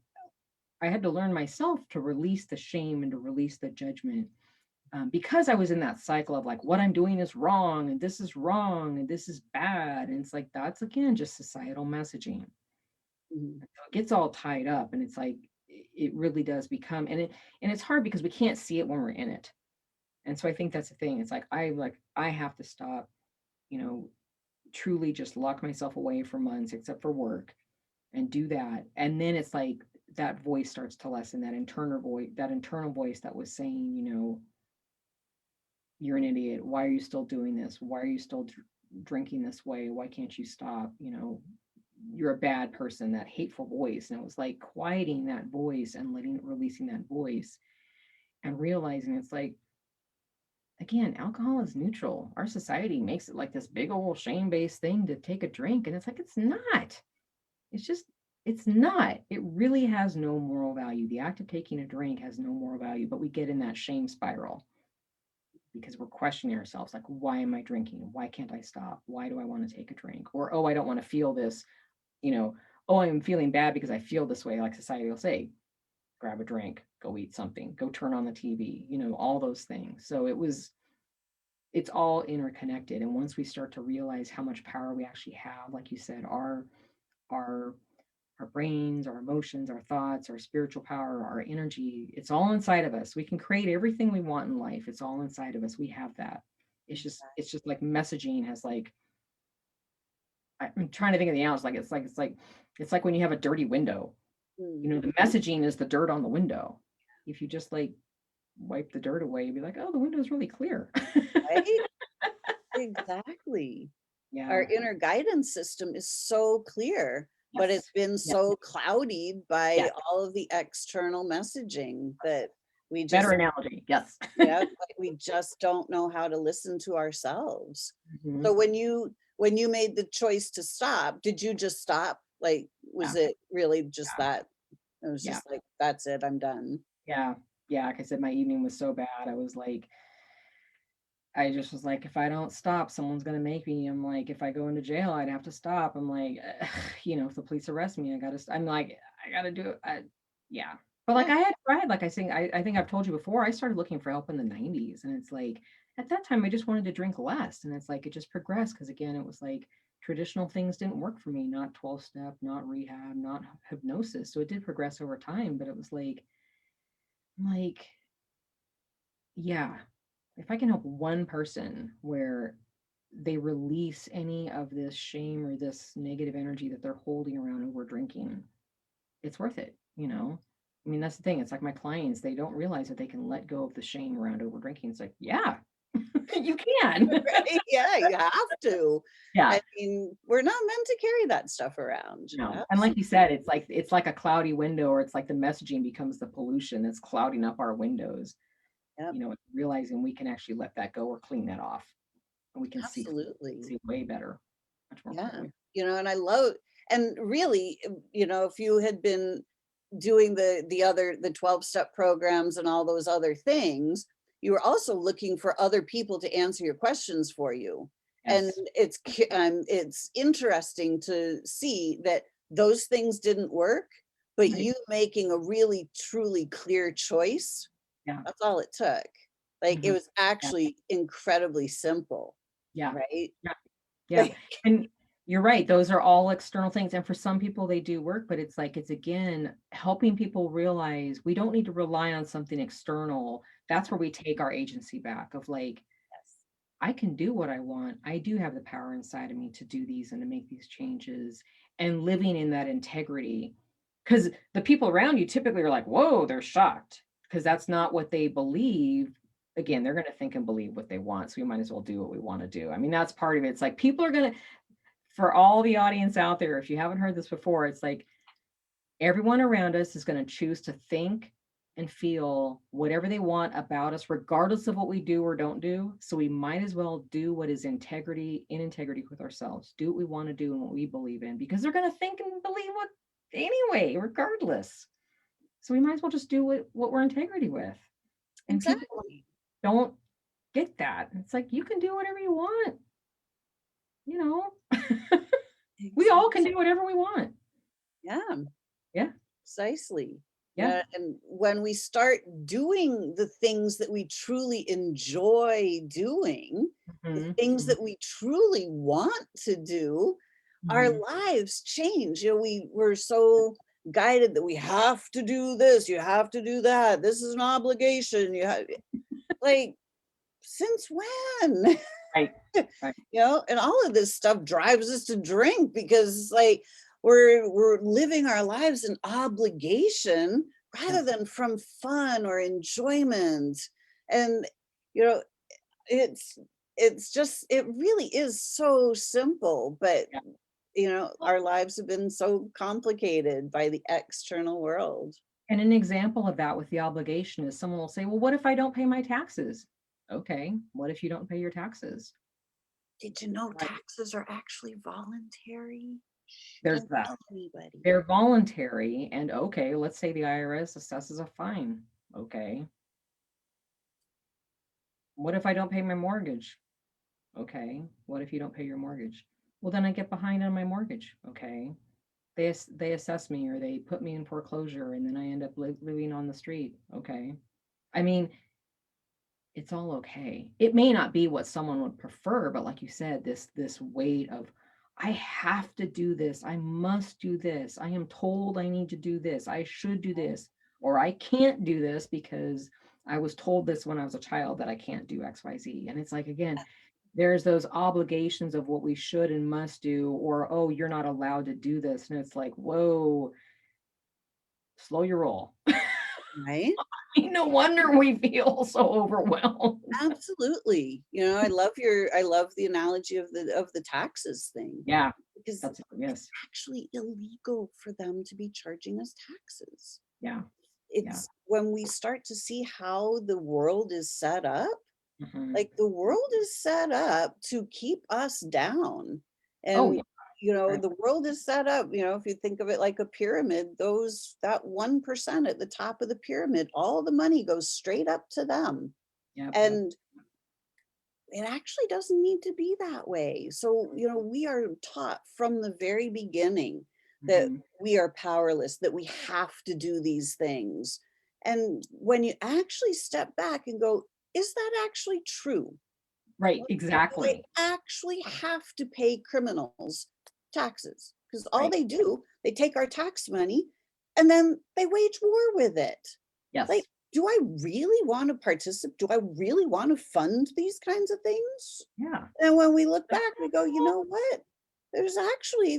I had to learn myself to release the shame and to release the judgment, because I was in that cycle of like, what I'm doing is wrong, and this is wrong, and this is bad. And it's like, that's again just societal messaging. Mhm. So it gets all tied up, and it's like, it really does become, and it's hard because we can't see it when we're in it. And so I think that's the thing. It's like I have to stop, you know, truly just lock myself away for months except for work and do that. And then it's like that voice starts to lessen, that internal voice that was saying, you're an idiot. Why are you still doing this? Why are you still drinking this way? Why can't you stop? You're a bad person, that hateful voice. And it was like quieting that voice and releasing that voice and realizing it's like, again, alcohol is neutral. Our society makes it like this big old shame-based thing to take a drink. And it's like, it's not. It's just, it's not. It really has no moral value. The act of taking a drink has no moral value, but we get in that shame spiral because we're questioning ourselves like, why am I drinking? Why can't I stop? Why do I want to take a drink? Or, oh, I don't want to feel this, you know, oh, I'm feeling bad because I feel this way, like society will say, grab a drink, go eat something, go turn on the TV, all those things. So it's all interconnected. And once we start to realize how much power we actually have, like you said, our our brains, our emotions, our thoughts, our spiritual power, our energy, it's all inside of us. We can create everything we want in life. It's all inside of us. We have that. It's just like messaging has like, I'm trying to think of the analogy. It's like when you have a dirty window. Mm, The messaging is the dirt on the window. If you just like wipe the dirt away, you'd be like, oh, the window's really clear. right? Exactly. Our Yeah. inner guidance system is so clear, but it's Yes. been Yeah. so clouded by Yes. all of the external messaging that, We Better just, analogy, yes. yeah, like we just don't know how to listen to ourselves. Mhm. So when you made the choice to stop, did you just stop? Like, was Yeah, it really just that? It was yeah, just like, that's it, I'm done. yeah, yeah, like I said, my evening was so bad, I was like I just was like, "If I don't stop, someone's gonna make me." I'm like, "If I go into jail, I'd have to stop." I'm like, if the police arrest me, I gotta I'm like, "I gotta do it." Yeah. But, like, Yeah, I had tried, like, I think I've told you before, I started looking for help in the '90s, and it's like, at that time, I just wanted to drink less, and it's like, it just progressed because again, it was like, traditional things didn't work for me, not 12-step, not rehab, not hypnosis, so it did progress over time, but it was like, yeah, if I can help one person where they release any of this shame or this negative energy that they're holding around over drinking, it's worth it, you know? I mean, that's the thing. It's like my clients, they don't realize that they can let go of the shame around over drinking. It's like, yeah, you can. right. Yeah, you have to. Yeah. I mean, we're not meant to carry that stuff around. No. And like you Absolutely. said, it's like a cloudy window, or it's like the messaging becomes the pollution that's clouding up our windows. Yep, Realizing we can actually let that go or clean that off, and we can absolutely. see way better, much more Yeah. clearly. And I love, and really, if you had been doing the 12-step programs and all those other things, you were also looking for other people to answer your questions for you. And Yes. it's interesting to see that those things didn't work, but Right. you making a really truly clear choice, Yeah. that's all it took. Like, it Mhm. was Yeah. actually incredibly simple, Yeah. right? Yeah. Yeah. Like, And you're right, those are all external things, and for some people, they do work, but it's like, it's again, helping people realize we don't need to rely on something external. That's where we take our agency back of like, yes. I can do what I want. I do have the power inside of me to do these and to make these changes, and living in that integrity. Because the people around you typically are like, whoa, they're shocked because that's not what they believe. Again, they're going to think and believe what they want. So we might as well do what we want to do. I mean, that's part of it. It's like people are going to, for all the audience out there, if you haven't heard this before, it's like everyone around us is going to choose to think and feel whatever they want about us, regardless of what we do or don't do. So we might as well do what is in integrity with ourselves. Do what we want to do and what we believe in, because they're going to think and believe what anyway, regardless. So we might as well just do what we're integrity with. And people Exactly. don't get that. It's like you can do whatever you want, you know. We all can Exactly. do whatever we want. Yeah. Yeah. Precisely. Yeah. And when we start doing the things that we truly enjoy doing, the Mhm, things mhm, that we truly want to do, our mhm. lives change. We're so guided that we have to do this, you have to do that. This is an obligation. You have, like, since when? Right. Right. And all of this stuff drives us to drink because it's like we're living our lives in obligation Yeah. rather than from fun or enjoyment. And you know it's just, it really is so simple, but Yeah. our lives have been so complicated by the external world. And an example of that with the obligation is someone will say, "Well, what if I don't pay my taxes?" Okay, what if you don't pay your taxes? Did you know Right. taxes are actually voluntary? Shh, There's don't that. tell anybody. They're voluntary, and okay, let's say the IRS assesses a fine. Okay. What if I don't pay my mortgage? Okay. What if you don't pay your mortgage? Well, then I get behind on my mortgage. Okay. They assess me or they put me in foreclosure and then I end up living on the street. Okay. I mean, it's all okay. It may not be what someone would prefer, but like you said, this weight of I have to do this. I must do this. I am told I need to do this. I should do this. Or I can't do this because I was told this when I was a child that I can't do XYZ. And it's like again, there's those obligations of what we should and must do, or oh, you're not allowed to do this. And it's like, whoa, slow your roll. Right. No wonder we feel so overwhelmed. Absolutely. I love the analogy of the taxes thing, Yeah, because that's it's yes. actually illegal for them to be charging us taxes. Yeah. Yeah. it's when we start to see how the world is set up, Mhm. like the world is set up to keep us down. Oh, yeah. And, the world is set up, if you think of it like a pyramid, that 1% at the top of the pyramid, all the money goes straight up to them. Yep. And it actually doesn't need to be that way. So, we are taught from the very beginning that Mhm. we are powerless, that we have to do these things. And when you actually step back and go, is that actually true? Right, Do I exactly. actually have to pay criminals taxes? Because all Right. they do, they take our tax money and then they wage war with it. Like, Yes. do I really want to participate? Do I really want to fund these kinds of things? Yeah. And when we look back, we go, you know what? There's actually,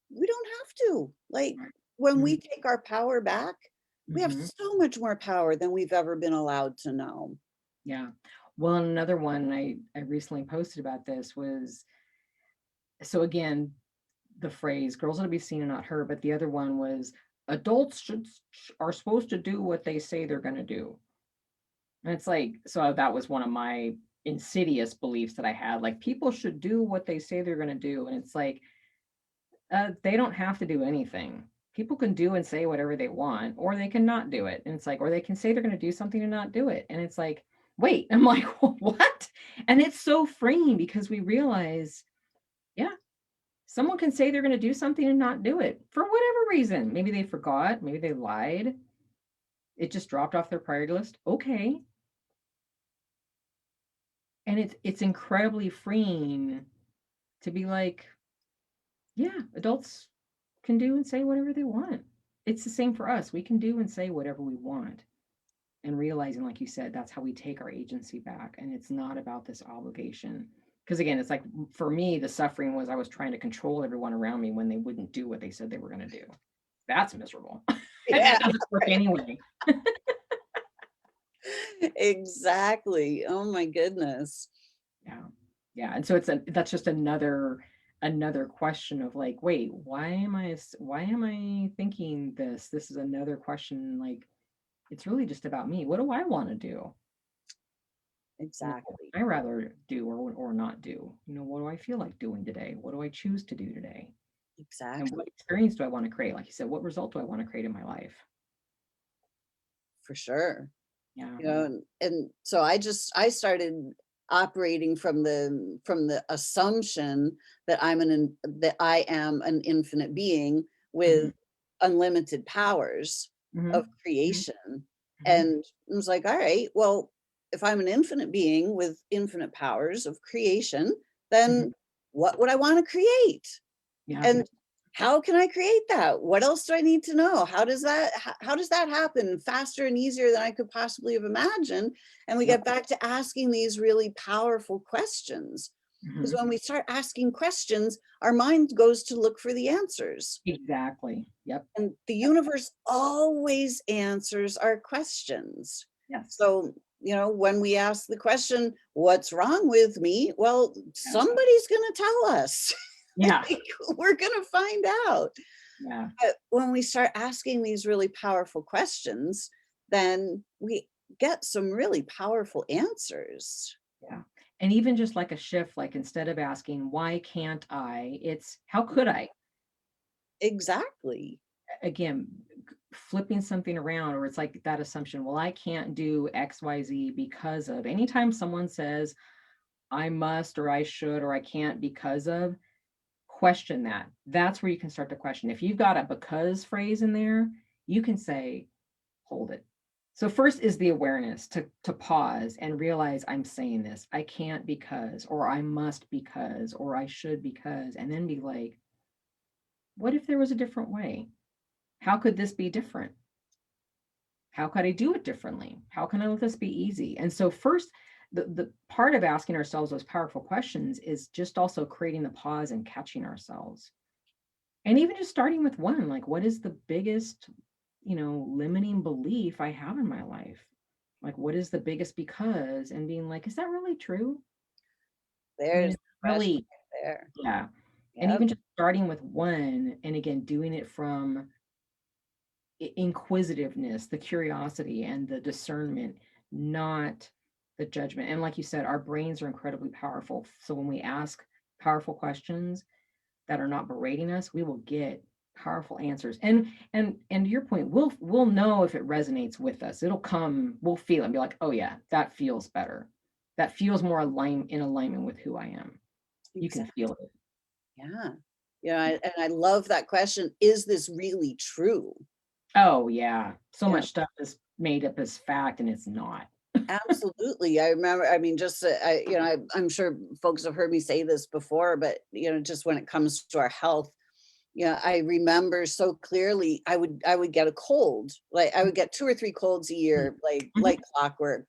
we don't have to. Like, Right. when we Mhm. take our power back, we have Mhm. so much more power than we've ever been allowed to know. Yeah. Well, another one I recently posted about this was, so again, the phrase "girls are to be seen and not heard," but the other one was adults are supposed to do what they say they're gonna do. And it's like, so that was one of my insidious beliefs that I had. Like, people should do what they say they're gonna do. And it's like, they don't have to do anything. People can do and say whatever they want, or they can not do it. And it's like, or they can say they're gonna do something and not do it. And it's like, wait, I'm like, what? And it's so freeing because we realize, yeah, someone can say they're gonna do something and not do it for whatever reason. Maybe they forgot, maybe they lied, it just dropped off their priority list. Okay. And it's incredibly freeing to be like, yeah, adults can do and say whatever they want. It's the same for us. We can do and say whatever we want. And realizing, like you said, that's how we take our agency back. And it's not about this obligation. Because again, it's like for me, the suffering was I was trying to control everyone around me when they wouldn't do what they said they were going to do. That's miserable. And Yeah, that doesn't work anyway. exactly. Oh my goodness. Yeah. Yeah, and so that's just another question of like, wait, why am I thinking this? This is another question, like, it's really just about me. What do I wanna do? You know, Exactly. I rather do or not do? You know, what do I feel like doing today? What do I choose to do today? And what Exactly. experience do I wanna create? Like you said, what result do I wanna create in my life? For sure. Yeah. And so I started operating from the assumption that that I am an infinite being Mhm. with unlimited powers of Mhm. Mhm. creation. Mhm. And I was like, all right, well, if I'm an infinite being with infinite powers of creation, Mhm. then what would I want to create? Yeah. And how can I create that? What else do I need to know? How does that happen faster and easier than I could possibly have imagined? And we Yep. get back to asking these really powerful questions. Because Mhm. when we start asking questions, our mind goes to look for the answers. Exactly. Yep. And the Yep. universe always answers our questions. Yes. So, when we ask the question, what's wrong with me? Well, Yeah. somebody's going to tell us. Yeah. Like, we're going to find out. Yeah. But when we start asking these really powerful questions, then we get some really powerful answers. Yeah. And even just like a shift, like instead of asking, why can't I? It's how could I? Exactly. Again, flipping something around, or it's like that assumption, well, I can't do XYZ because of anytime someone says I must or I should or I can't because of, question that. That's where you can start to question. If you've got a because phrase in there, you can say, hold it. So first is the awareness to pause and realize I'm saying this. I can't because, or I must because, or I should because, and then be like, what if there was a different way? How could this be different? How could I do it differently? How can I let this be easy? And so first, the part of asking ourselves those powerful questions is just also creating the pause and catching ourselves. And even just starting with one, like what is the biggest, limiting belief I have in my life? Like, what is the biggest because? And being like, is that really true? I mean, There's it's the question really, right there. yeah. And Yep. even just starting with one, and again, doing it from inquisitiveness, the curiosity, and the discernment, not the judgment. And like you said, our brains are incredibly powerful. So when we ask powerful questions that are not berating us, we will get powerful answers. And to your point, we'll know if it resonates with us. It'll come, we'll feel it and be like, oh yeah, that feels better. That feels more in alignment with who I am. You can Exactly. feel it. Yeah. Yeah. And I love that question. Is this really true? Oh yeah. So Yeah. much stuff is made up as fact and it's not. Absolutely. I remember, I mean, just, I'm sure folks have heard me say this before, but, just when it comes to our health, I remember so clearly I would get a cold. Like I would get 2 or 3 colds a year, like Mhm. clockwork,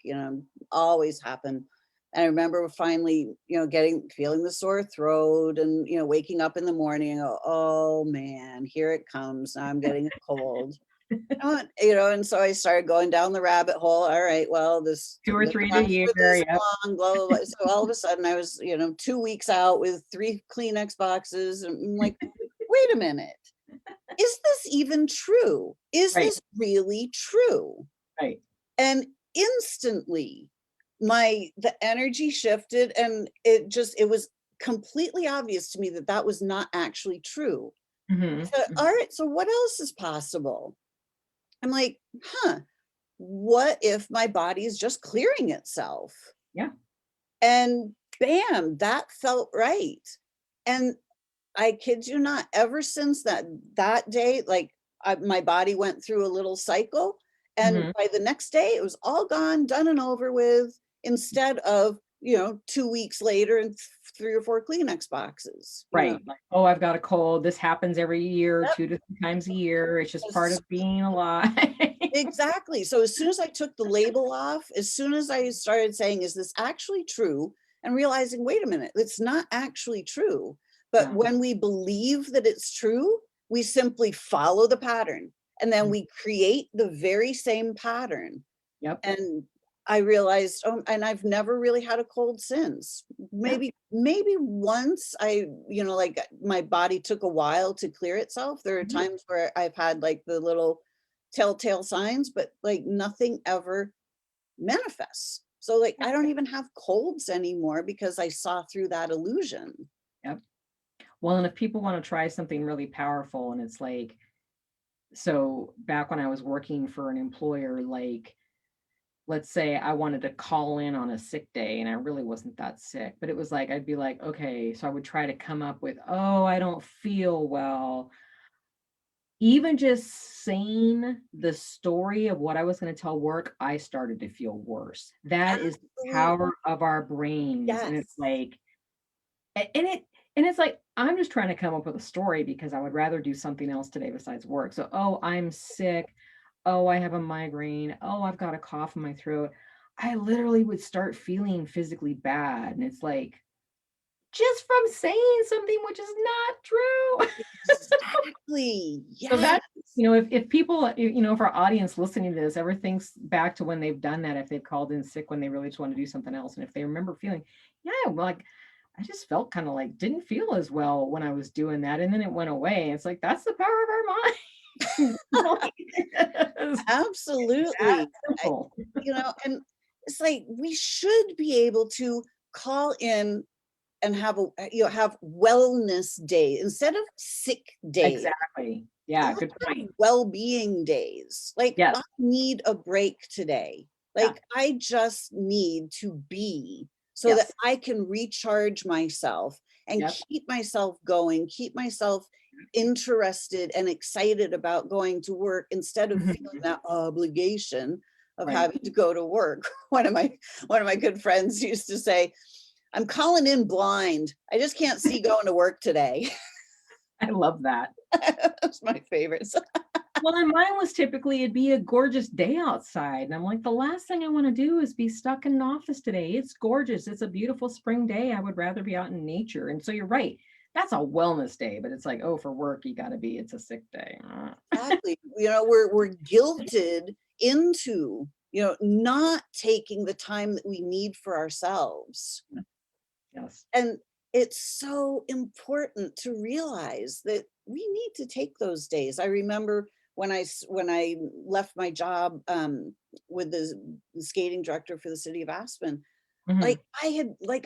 always happen. And I remember finally, feeling the sore throat and, waking up in the morning and go, oh man, here it comes. Now I'm getting a cold. And so I started going down the rabbit hole. All right, well, this 2 or this 3 a lasts year, for this yep. long, blah, blah, blah. So all of a sudden I was, 2 weeks out with 3 Kleenex boxes. And I'm like, wait a minute. Is this even true? Is Right, this really true? right. And instantly the energy shifted and it was completely obvious to me that that was not actually true. Mhm, So, all mhm. right, so what else is possible? I'm like, huh, what if my body is just clearing itself? Yeah. And bam, that felt right. And I kid you not, ever since that day, like my body went through a little cycle, and Mhm. by the next day, it was all gone, done and over with. Instead of 2 weeks later and 3 or 4 Kleenex boxes. Right, like, "Oh, I've got a cold. This happens every year, Yep. 2 to 3 times a year. It's just part As of being alive." Exactly. So as soon as I took the label off, as soon as I started saying, is this actually true? And realizing, wait a minute, it's not actually true. But Yeah. when we believe that it's true, we simply follow the pattern and then Mm. we create the very same pattern. Yep. And I realized, oh, and I've never really had a cold since. Yeah. Maybe once like my body took a while to clear itself. There are Mhm. times where I've had like the little telltale signs, but like nothing ever manifests. So like Yeah. I don't even have colds anymore because I saw through that illusion. Yep. Well, and if people wanna try something really powerful and it's like so back when I was working for an employer, like, let's say I wanted to call in on a sick day and I really wasn't that sick, but it was like, I'd be like, "Okay," so I would try to come up with, "Oh, I don't feel well." Even just saying the story of what I was gonna tell work, I started to feel worse. That is the Absolutely. power of our brains, and it's Yes. like and it's like, I'm just trying to come up with a story because I would rather do something else today besides work. So, "Oh, I'm sick. Oh, I have a migraine. Oh, I've got a cough in my throat." I literally would start feeling physically bad, and it's like, just from saying something which is not true. Exactly. So Yes. that if people, if our audience listening to this ever thinks back to when they've done that, if they've called in sick when they really just want to do something else, and if they remember feeling, yeah, well, like I just felt kind of like didn't feel as well when I was doing that, and then it went away. It's like that's the power of our mind. Like, it's that Absolutely. I, simple. and it's like we should be able to call in and have have wellness day instead of sick day. Exactly. Yeah. Let's Good have point. well-being days. Like Yes. I need a break today. Yeah. Like I just need to be so that Yes. I can recharge myself and Yep. keep myself going, keep myself interested and excited about going to work instead of feeling Mhm. that obligation of Right. having to go to work. One of my good friends used to say, I'm calling in blind. I just can't see going to work today. I love that. That's my favorite. Well, and mine was typically it'd be a gorgeous day outside, and I'm like, "The last thing I wanna do is be stuck in an office today. It's gorgeous. It's a beautiful spring day. I would rather be out in nature." And so you're right. That's a wellness day, but it's like, "Oh, for work, you gotta be it's a sick day." Exactly. We're guilted into, not taking the time that we need for ourselves. Yes. And it's so important to realize that we need to take those days. I remember when I left my job with the skating director for the city of Aspen, Mhm,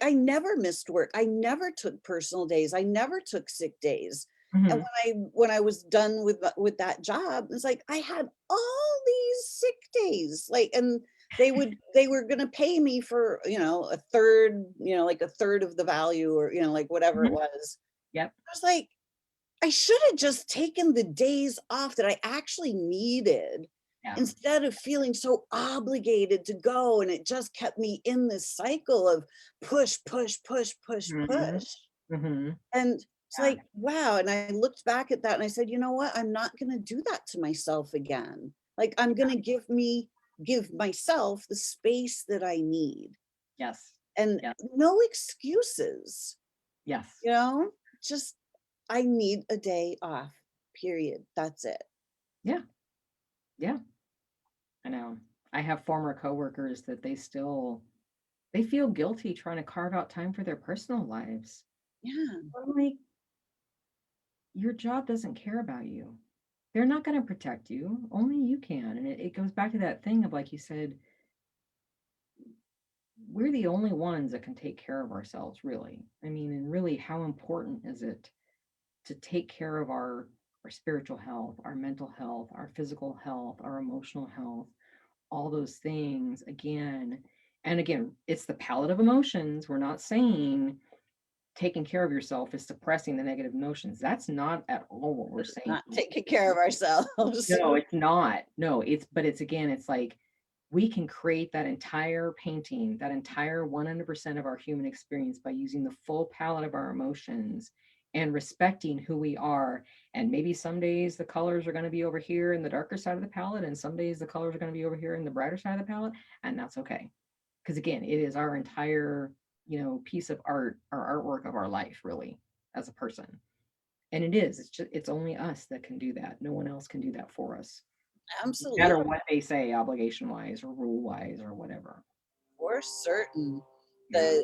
I never missed work. I never took personal days. I never took sick days. And mhm, when I was done with that job, it's like I had all these sick days. Like, and they were gonna pay me for, a third, like a third of the value, or, like whatever it mhm. was. Yep. I was like, I should have just taken the days off that I actually needed Yeah. instead of feeling so obligated to go. And it just kept me in this cycle of push, push, push, push, Mhm, push. mhm. And it's Yeah, like, wow. And I looked back at that and I said, you know what? I'm not going to do that to myself again. Like, I'm going to give myself the space that I need, yes. and Yes, no excuses, yes. you know, just I need a day off, period. That's it. Yeah, yeah, I know. I have former coworkers that they feel guilty trying to carve out time for their personal lives. Yeah, I'm like, your job doesn't care about you. They're not gonna protect you, only you can, and it goes back to that thing of, like you said, we're the only ones that can take care of ourselves, really. I mean, and really, how important is it to take care of our spiritual health, our mental health, our physical health, our emotional health, all those things again and again. It's the palette of emotions. We're not saying taking care of yourself is suppressing the negative emotions. That's not at all what we're but it's saying. not taking care of ourselves. No, it's not. No, but it's again, it's like we can create that entire painting, that entire 100% of our human experience by using the full palette of our emotions and respecting who we are. And maybe some days the colors are going to be over here in the darker side of the palette, and some days the colors are going to be over here in the brighter side of the palette, and that's okay. Because again, it is our entire, piece of art, our artwork of our life, really, as a person. And it is. It's only us that can do that. No one else can do that for us. No Absolutely, matter what they say, obligation wise or rule wise or whatever. for certain. Yeah.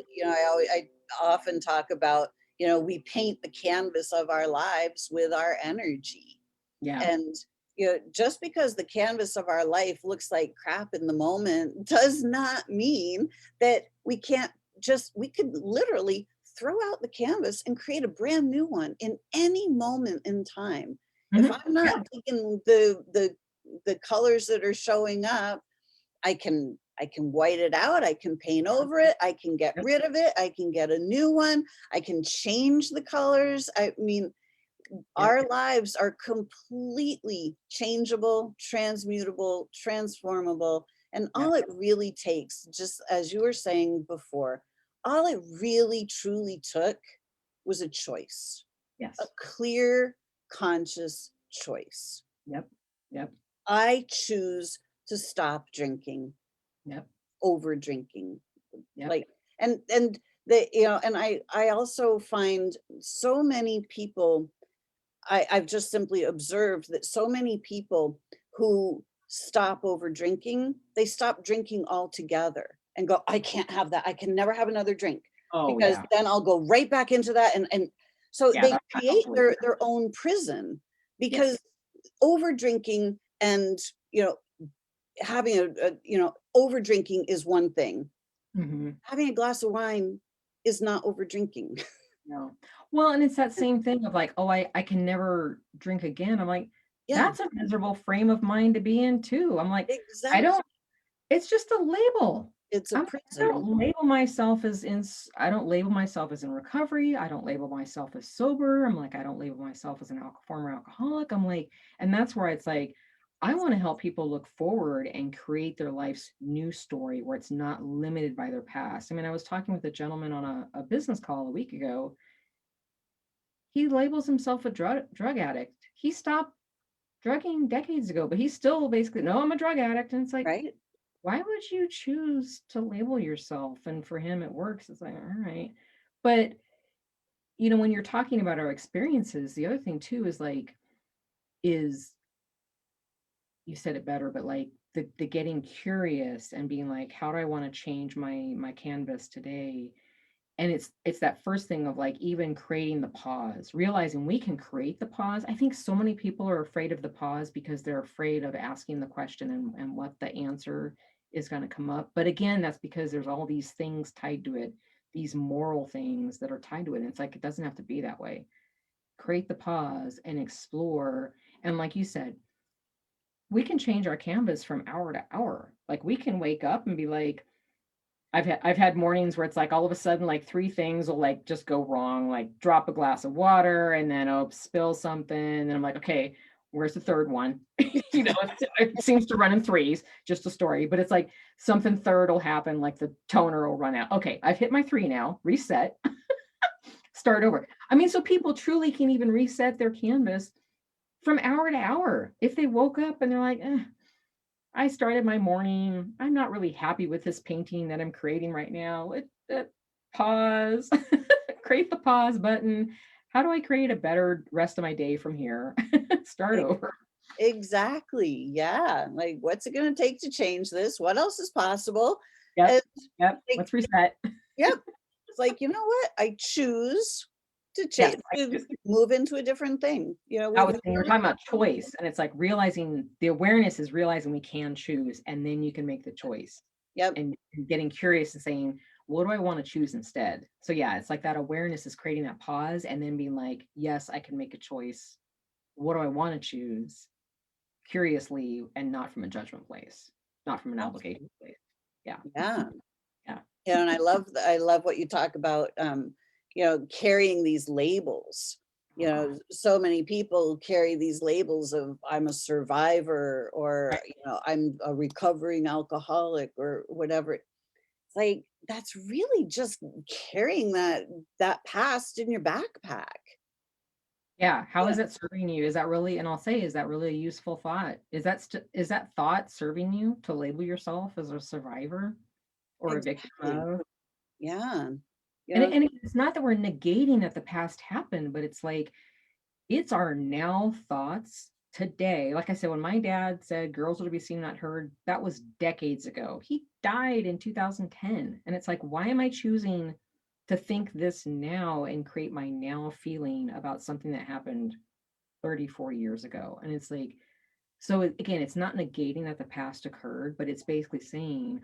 I often talk about, we paint the canvas of our lives with our energy. Yeah. And just because the canvas of our life looks like crap in the moment does not mean that we could literally throw out the canvas and create a brand new one in any moment in time. If Mhm. I'm Yeah. not digging the colors that are showing up, I can white it out, I can paint over it, I can get Yep. rid of it, I can get a new one, I can change the colors. I mean, Yep. our lives are completely changeable, transmutable, transformable. And Yep. all it really takes, just as you were saying before, all it really truly took was a choice, a Yes. clear, conscious choice. Yep. Yep. I choose to stop drinking, Yep. over drinking. Yep. Like, and and I also find so many people, I've just simply observed that so many people who stop over drinking, they stop drinking altogether and go, I can't have that. I can never have another drink, Oh because yeah. then I'll go right back into that. And so Yeah, they that's not create healthy. their own prison, Yes. because over drinking and, you know, having over drinking is one thing. Mhm. Having a glass of wine is not over drinking. No. Well, and it's that same thing of like, "Oh, I can never drink again." I'm like, Yeah, "That's a miserable frame of mind to be in too." I'm like, "I exactly. don't it's just a label." It's a I prison. don't label myself as I don't label myself as in recovery. I don't label myself as sober. I'm like, I don't label myself as an former alcoholic. I'm like, and that's where it's like, I want to help people look forward and create their life's new story where it's not limited by their past. I mean, I was talking with a gentleman on a business call a week ago. He labels himself a drug addict. He stopped drugging decades ago, but he's still basically, no, I'm a drug addict. And it's like, Right? why would you choose to label yourself? And for him, it works. It's like, all right. But, when you're talking about our experiences, the other thing too is like, is you said it better, but like the getting curious and being like, how do I want to change my canvas today? And it's that first thing of like even creating the pause, realizing we can create the pause. I think so many people are afraid of the pause because they're afraid of asking the question and what the answer is going to come up. But again, that's because there's all these things tied to it, these moral things that are tied to it. And it's like it doesn't have to be that way. Create the pause and explore. And like you said, we can change our canvas from hour to hour. Like we can wake up and be like, I've had mornings where it's like all of a sudden like three things will like just go wrong, like drop a glass of water and then I'll spill something. And I'm like, okay, where's the third one? It seems to run in threes, just a story, but it's like something third will happen, like the toner will run out. Okay, I've hit my three now, reset, start over. I mean, so people truly can even reset their canvas from hour to hour. If they woke up and they're like, I started my morning. I'm not really happy with this painting that I'm creating right now. Pause, create the pause button. How do I create a better rest of my day from here? Start Ex- over. Exactly. Yeah. Like, what's it going to take to change this? What else is possible? Yep. And Yep. like, Let's reset. yep. It's like, you know what? I choose to Yes. change, to move into a different thing. I was saying, we're talking about choice, and it's like realizing the awareness is realizing we can choose, and then you can make the choice. Yep. And getting curious and saying, what do I want to choose instead? So yeah, it's like that awareness is creating that pause and then being like, yes, I can make a choice. What do I want to choose? Curiously and not from a judgment place, not from an obligation place. Yeah. Yeah. Yeah. Yeah, and I love what you talk about, carrying these labels. Oh God. So many people carry these labels of I'm a survivor or, Right. I'm a recovering alcoholic or whatever. It's like that's really just carrying that past in your backpack. Yeah. How Yeah, is it serving you? Is that really, and I'll say, is that really a useful thought? Is that thought serving you to label yourself as a survivor or a victim exactly. of? Yeah. You And, know, it's not that we're negating that the past happened, but it's like, it's our now thoughts today. Like I said, when my dad said girls are to be seen, not heard, that was decades ago. He died in 2010. And it's like, why am I choosing to think this now and create my now feeling about something that happened 34 years ago? And it's like, so again, it's not negating that the past occurred, but it's basically saying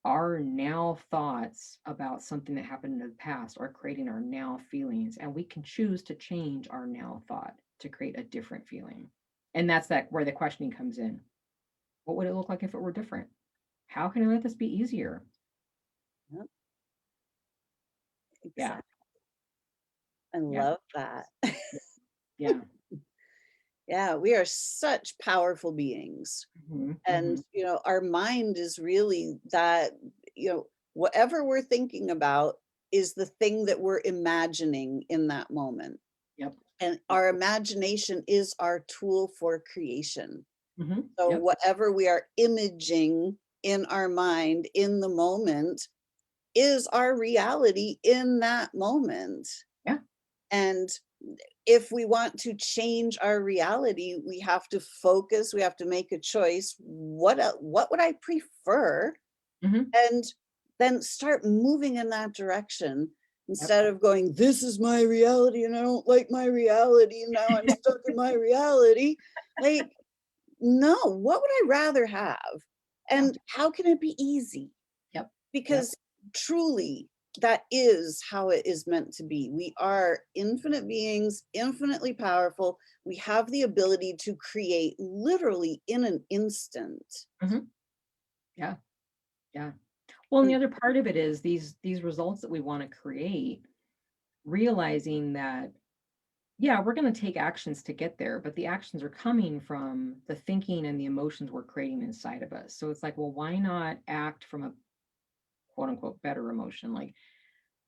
our now thoughts about something that happened in the past are creating our now feelings, and we can choose to change our now thought to create a different feeling. And that's that where the questioning comes in. What would it look like if it were different? How can I let this be easier? yep, Yeah. exactly. I Yeah. love that. Yeah. Yeah, we are such powerful beings. Hmm. And, Hmm. our mind is really that, whatever we're thinking about is the thing that we're imagining in that moment. Yep. And Yep. our imagination is our tool for creation. Hmm. So Yep. whatever we are imaging in our mind in the moment is our reality in that moment. Yeah. And if we want to change our reality, we have to focus, we have to make a choice. What would I prefer? Hmm. And then start moving in that direction Yep. instead of going, this is my reality and I don't like my reality. And now I'm stuck in my reality. Like, no, what would I rather have? Yeah. And how can it be easy? Yep. Yep. Because truly that is how it is meant to be. We are infinite beings, infinitely powerful. We have the ability to create literally in an instant. Hmm. Yeah. Yeah. Well, and the And other part of it is these results that we want to create, realizing that yeah, we're going to take actions to get there, but the actions are coming from the thinking and the emotions we're creating inside of us. So it's like, well, why not act from a quote unquote better emotion? Like,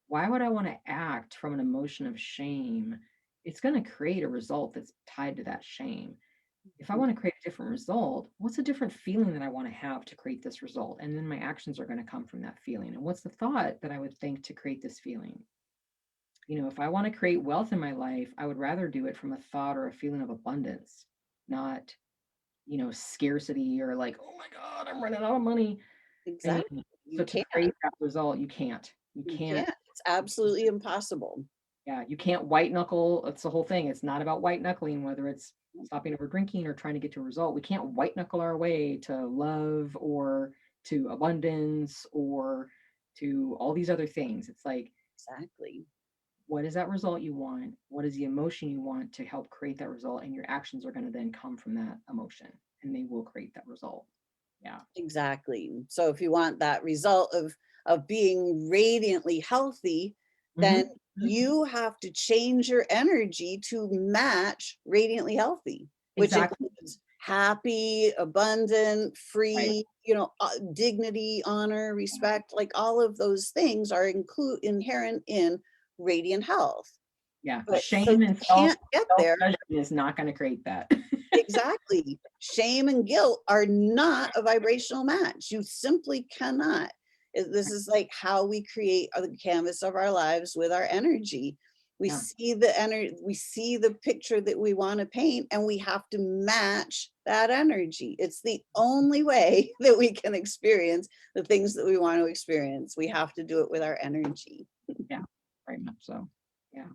why would I want to act from an emotion of shame? It's going to create a result that's tied to that shame. If I want to create a different result, what's a different feeling that I want to have to create this result? And then my actions are going to come from that feeling. And what's the thought that I would think to create this feeling? If I want to create wealth in my life, I would rather do it from a thought or a feeling of abundance, not, scarcity or like, oh my God, I'm running out of money. I mean, exactly, you so to can't. create that result, you can't. You You can't can't. It's absolutely impossible. Yeah, you can't white knuckle. That's the whole thing. It's not about white knuckling, whether it's stopping over drinking or trying to get to a result. We can't white knuckle our way to love or to abundance or to all these other things. It's like, Exactly. what is that result you want? What is the emotion you want to help create that result? And your actions are going to then come from that emotion and they will create that result. Yeah. Exactly. So if you want that result of being radiantly healthy, then Hmm. you have to change your energy to match radiantly healthy, which Exactly. includes happy, abundant, Right. free, dignity, honor, Yeah. respect, like all of those things are include inherent in radiant health. Yeah. But so Shame and you can't get self there. judgment is not going to create that. Exactly. Shame and guilt are not a vibrational match. You simply cannot. This is like how we create the canvas of our lives with our energy. We Yeah. see the energy, we see the picture that we want to paint, and we have to match that energy. It's the only way that we can experience the things that we want to experience. We have to do it with our energy. Yeah. Very much so. Yeah.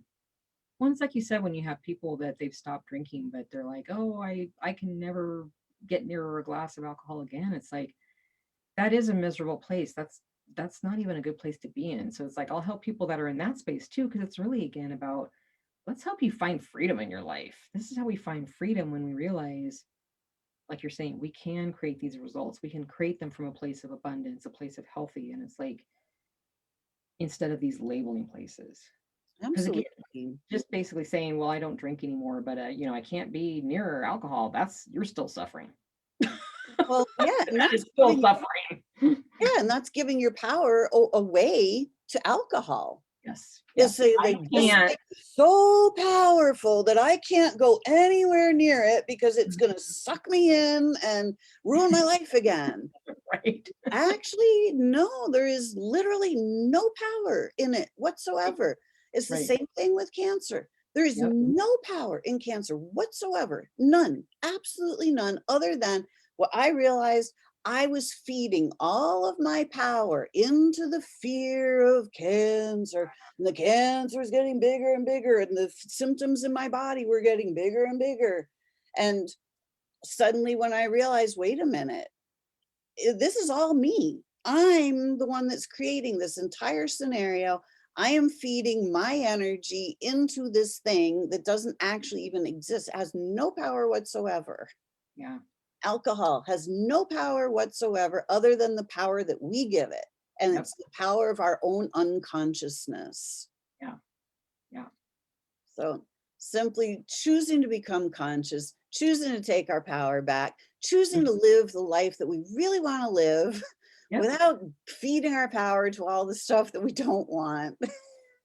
Well, it's like you said, when you have people that they've stopped drinking, but they're like, "Oh, I can never get near a glass of alcohol again." It's like that is a miserable place. That's not even a good place to be in. So it's like I'll help people that are in that space too, because it's really again about let's help you find freedom in your life. This is how we find freedom when we realize, like you're saying, we can create these results. We can create them from a place of abundance, a place of healthy, and it's like instead of these labeling places. Because again, Absolutely. just basically saying, "Well, I don't drink anymore, but, I can't be near alcohol," that's you're still suffering. Well, yeah, and That is still suffering. and that's giving your power away to alcohol. Yes, Is yes. say I like this thing can't. is so powerful that I can't go anywhere near it because it's gonna suck me in and ruin my life again. Right, Actually, no, there is literally no power in it right, whatsoever. It's the right. same thing with cancer. There is Yep, no power in cancer whatsoever. None, absolutely none, other than what I realized I was feeding all of my power into the fear of cancer. And the cancer is getting bigger and bigger, and the symptoms in my body were getting bigger and bigger. And suddenly, when I realized, wait a minute, this is all me. I'm the one that's creating this entire scenario. I am feeding my energy into this thing that doesn't actually even exist, has no power whatsoever. yeah, Alcohol has no power whatsoever other than the power that we give it. And yep, it's the power of our own unconsciousness. yeah, yeah, So simply choosing to become conscious, choosing to take our power back, choosing to mhm, live the life that we really want to live yep, without feeding our power to all the stuff that we don't want.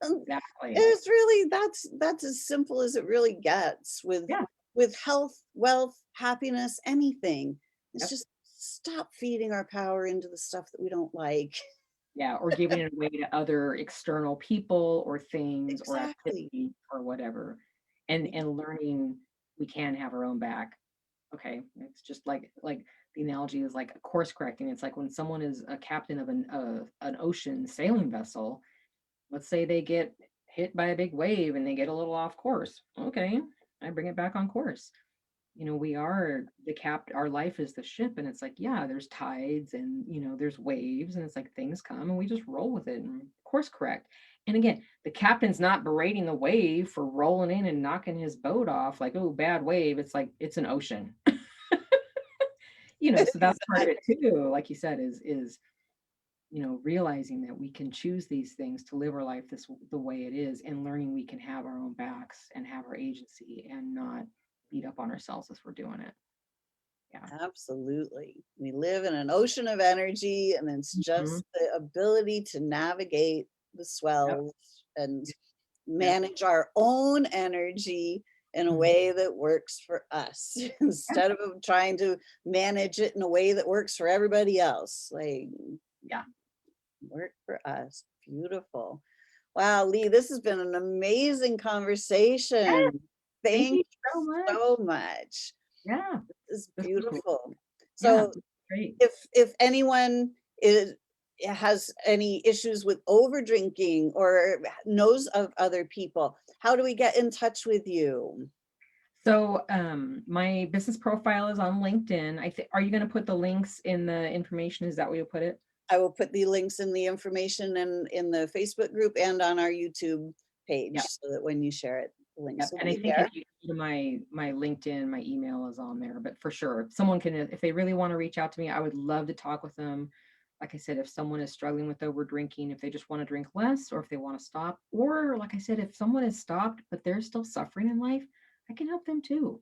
exactly. It's really that's as simple as it really gets Yeah, with health, wealth, happiness, anything. It's yep, just stop feeding our power into the stuff that we don't like. yeah, or giving it away to other external people or things or Exactly. activities or whatever, Yeah. and learning we can have our own back. Okay, it's just like the analogy is like a course correcting. It's like when someone is a captain of an ocean sailing vessel. Let's say they get hit by a big wave and they get a little off course. Okay, I bring it back on course. We are the cap. Our life is the ship, and it's like, yeah, there's tides and there's waves, and it's like things come and we just roll with it and course correct. And again, the captain's not berating the wave for rolling in and knocking his boat off, like, oh, bad wave. It's like it's an ocean. So that's part of it Exactly. too, like you said, is realizing that we can choose these things to live our life the way it is, and learning we can have our own backs and have our agency and not beat up on ourselves as we're doing it. Yeah. Absolutely. We live in an ocean of energy, and it's Mhm. just the ability to navigate the Yep. swells and Yep. manage our own energy in a Mhm. way that works for us Yeah. instead of trying to manage it in a way that works for everybody else. Like, Yeah. work for us. Beautiful. Wow, Lee, this has been an amazing Yeah. conversation. Thank Thank you you so much. so much. Yeah. This is This was beautiful. yeah, So this was great. if anyone is has any issues with over drinking or knows of other people, how do we get in touch with you? So, my business profile is on LinkedIn. Are you gonna put the links in the information? Is that where you'll put it? I will put the links in the information and in the Facebook group and on our YouTube page Yep, so that when you share it, the links yep, will and I be think there. if you go to my LinkedIn, my email is on there, but for sure, if someone can if they really wanna reach out to me, I would love to talk with them. Like I said, if someone is struggling with over drinking, if they just wanna drink less, or if they wanna stop, or like I said, if someone has stopped, but they're still suffering in life, I can help them too.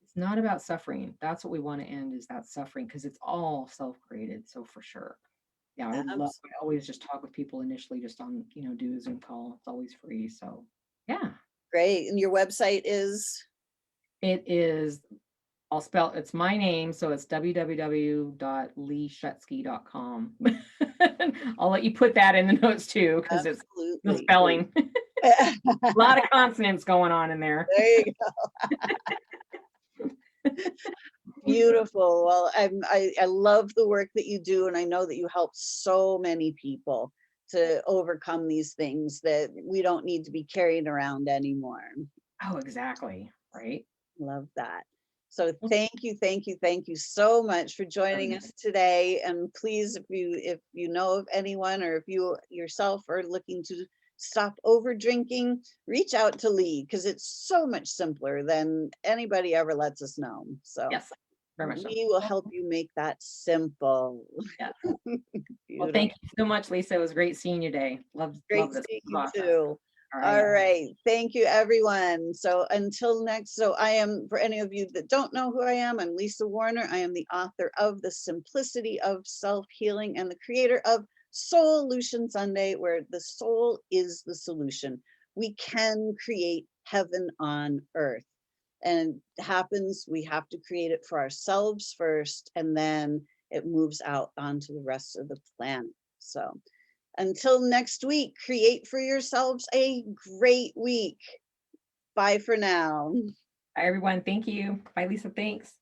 It's not about suffering. That's what we wanna end, is that suffering, because it's all self-created, so for sure. Yeah, I Abs- always just talk with people initially just on, do a Zoom call. It's always free, so, yeah. Great. And your website is? It is it's my name, so it's www.leightschutzky.com. I'll let you put that in the notes too, because it's the Absolutely. spelling. A lot of consonants going on in there. There you go. Beautiful. Well, I love the work that you do, and I know that you help so many people to overcome these things that we don't need to be carrying around anymore. Oh, exactly, right? Love that. So Well, thank you so much for oh, joining yeah. us today. And please, if you know of anyone or if you yourself are looking to stop over drinking, reach out to Lee because it's so much simpler than anybody ever lets us know. So Yes, very much so. we will Well, help you make that simple. yeah. Well, Beautiful. thank you so much, Lisa. It was great seeing you today. Love Great this. This is speaking awesome. too. All All right. right. Thank you, everyone. So until next, so I am, for any of you that don't know who I am, I'm Lisa Warner. I am the author of The Simplicity of Self-Healing and the creator of Solution Sunday, where the soul is the solution. We can create heaven on earth. And it happens, we have to create it for ourselves first, and then it moves out onto the rest of the planet. So until next week, create for yourselves a great week. Bye for now. Bye, everyone. Thank you. Bye, Lisa. Thanks.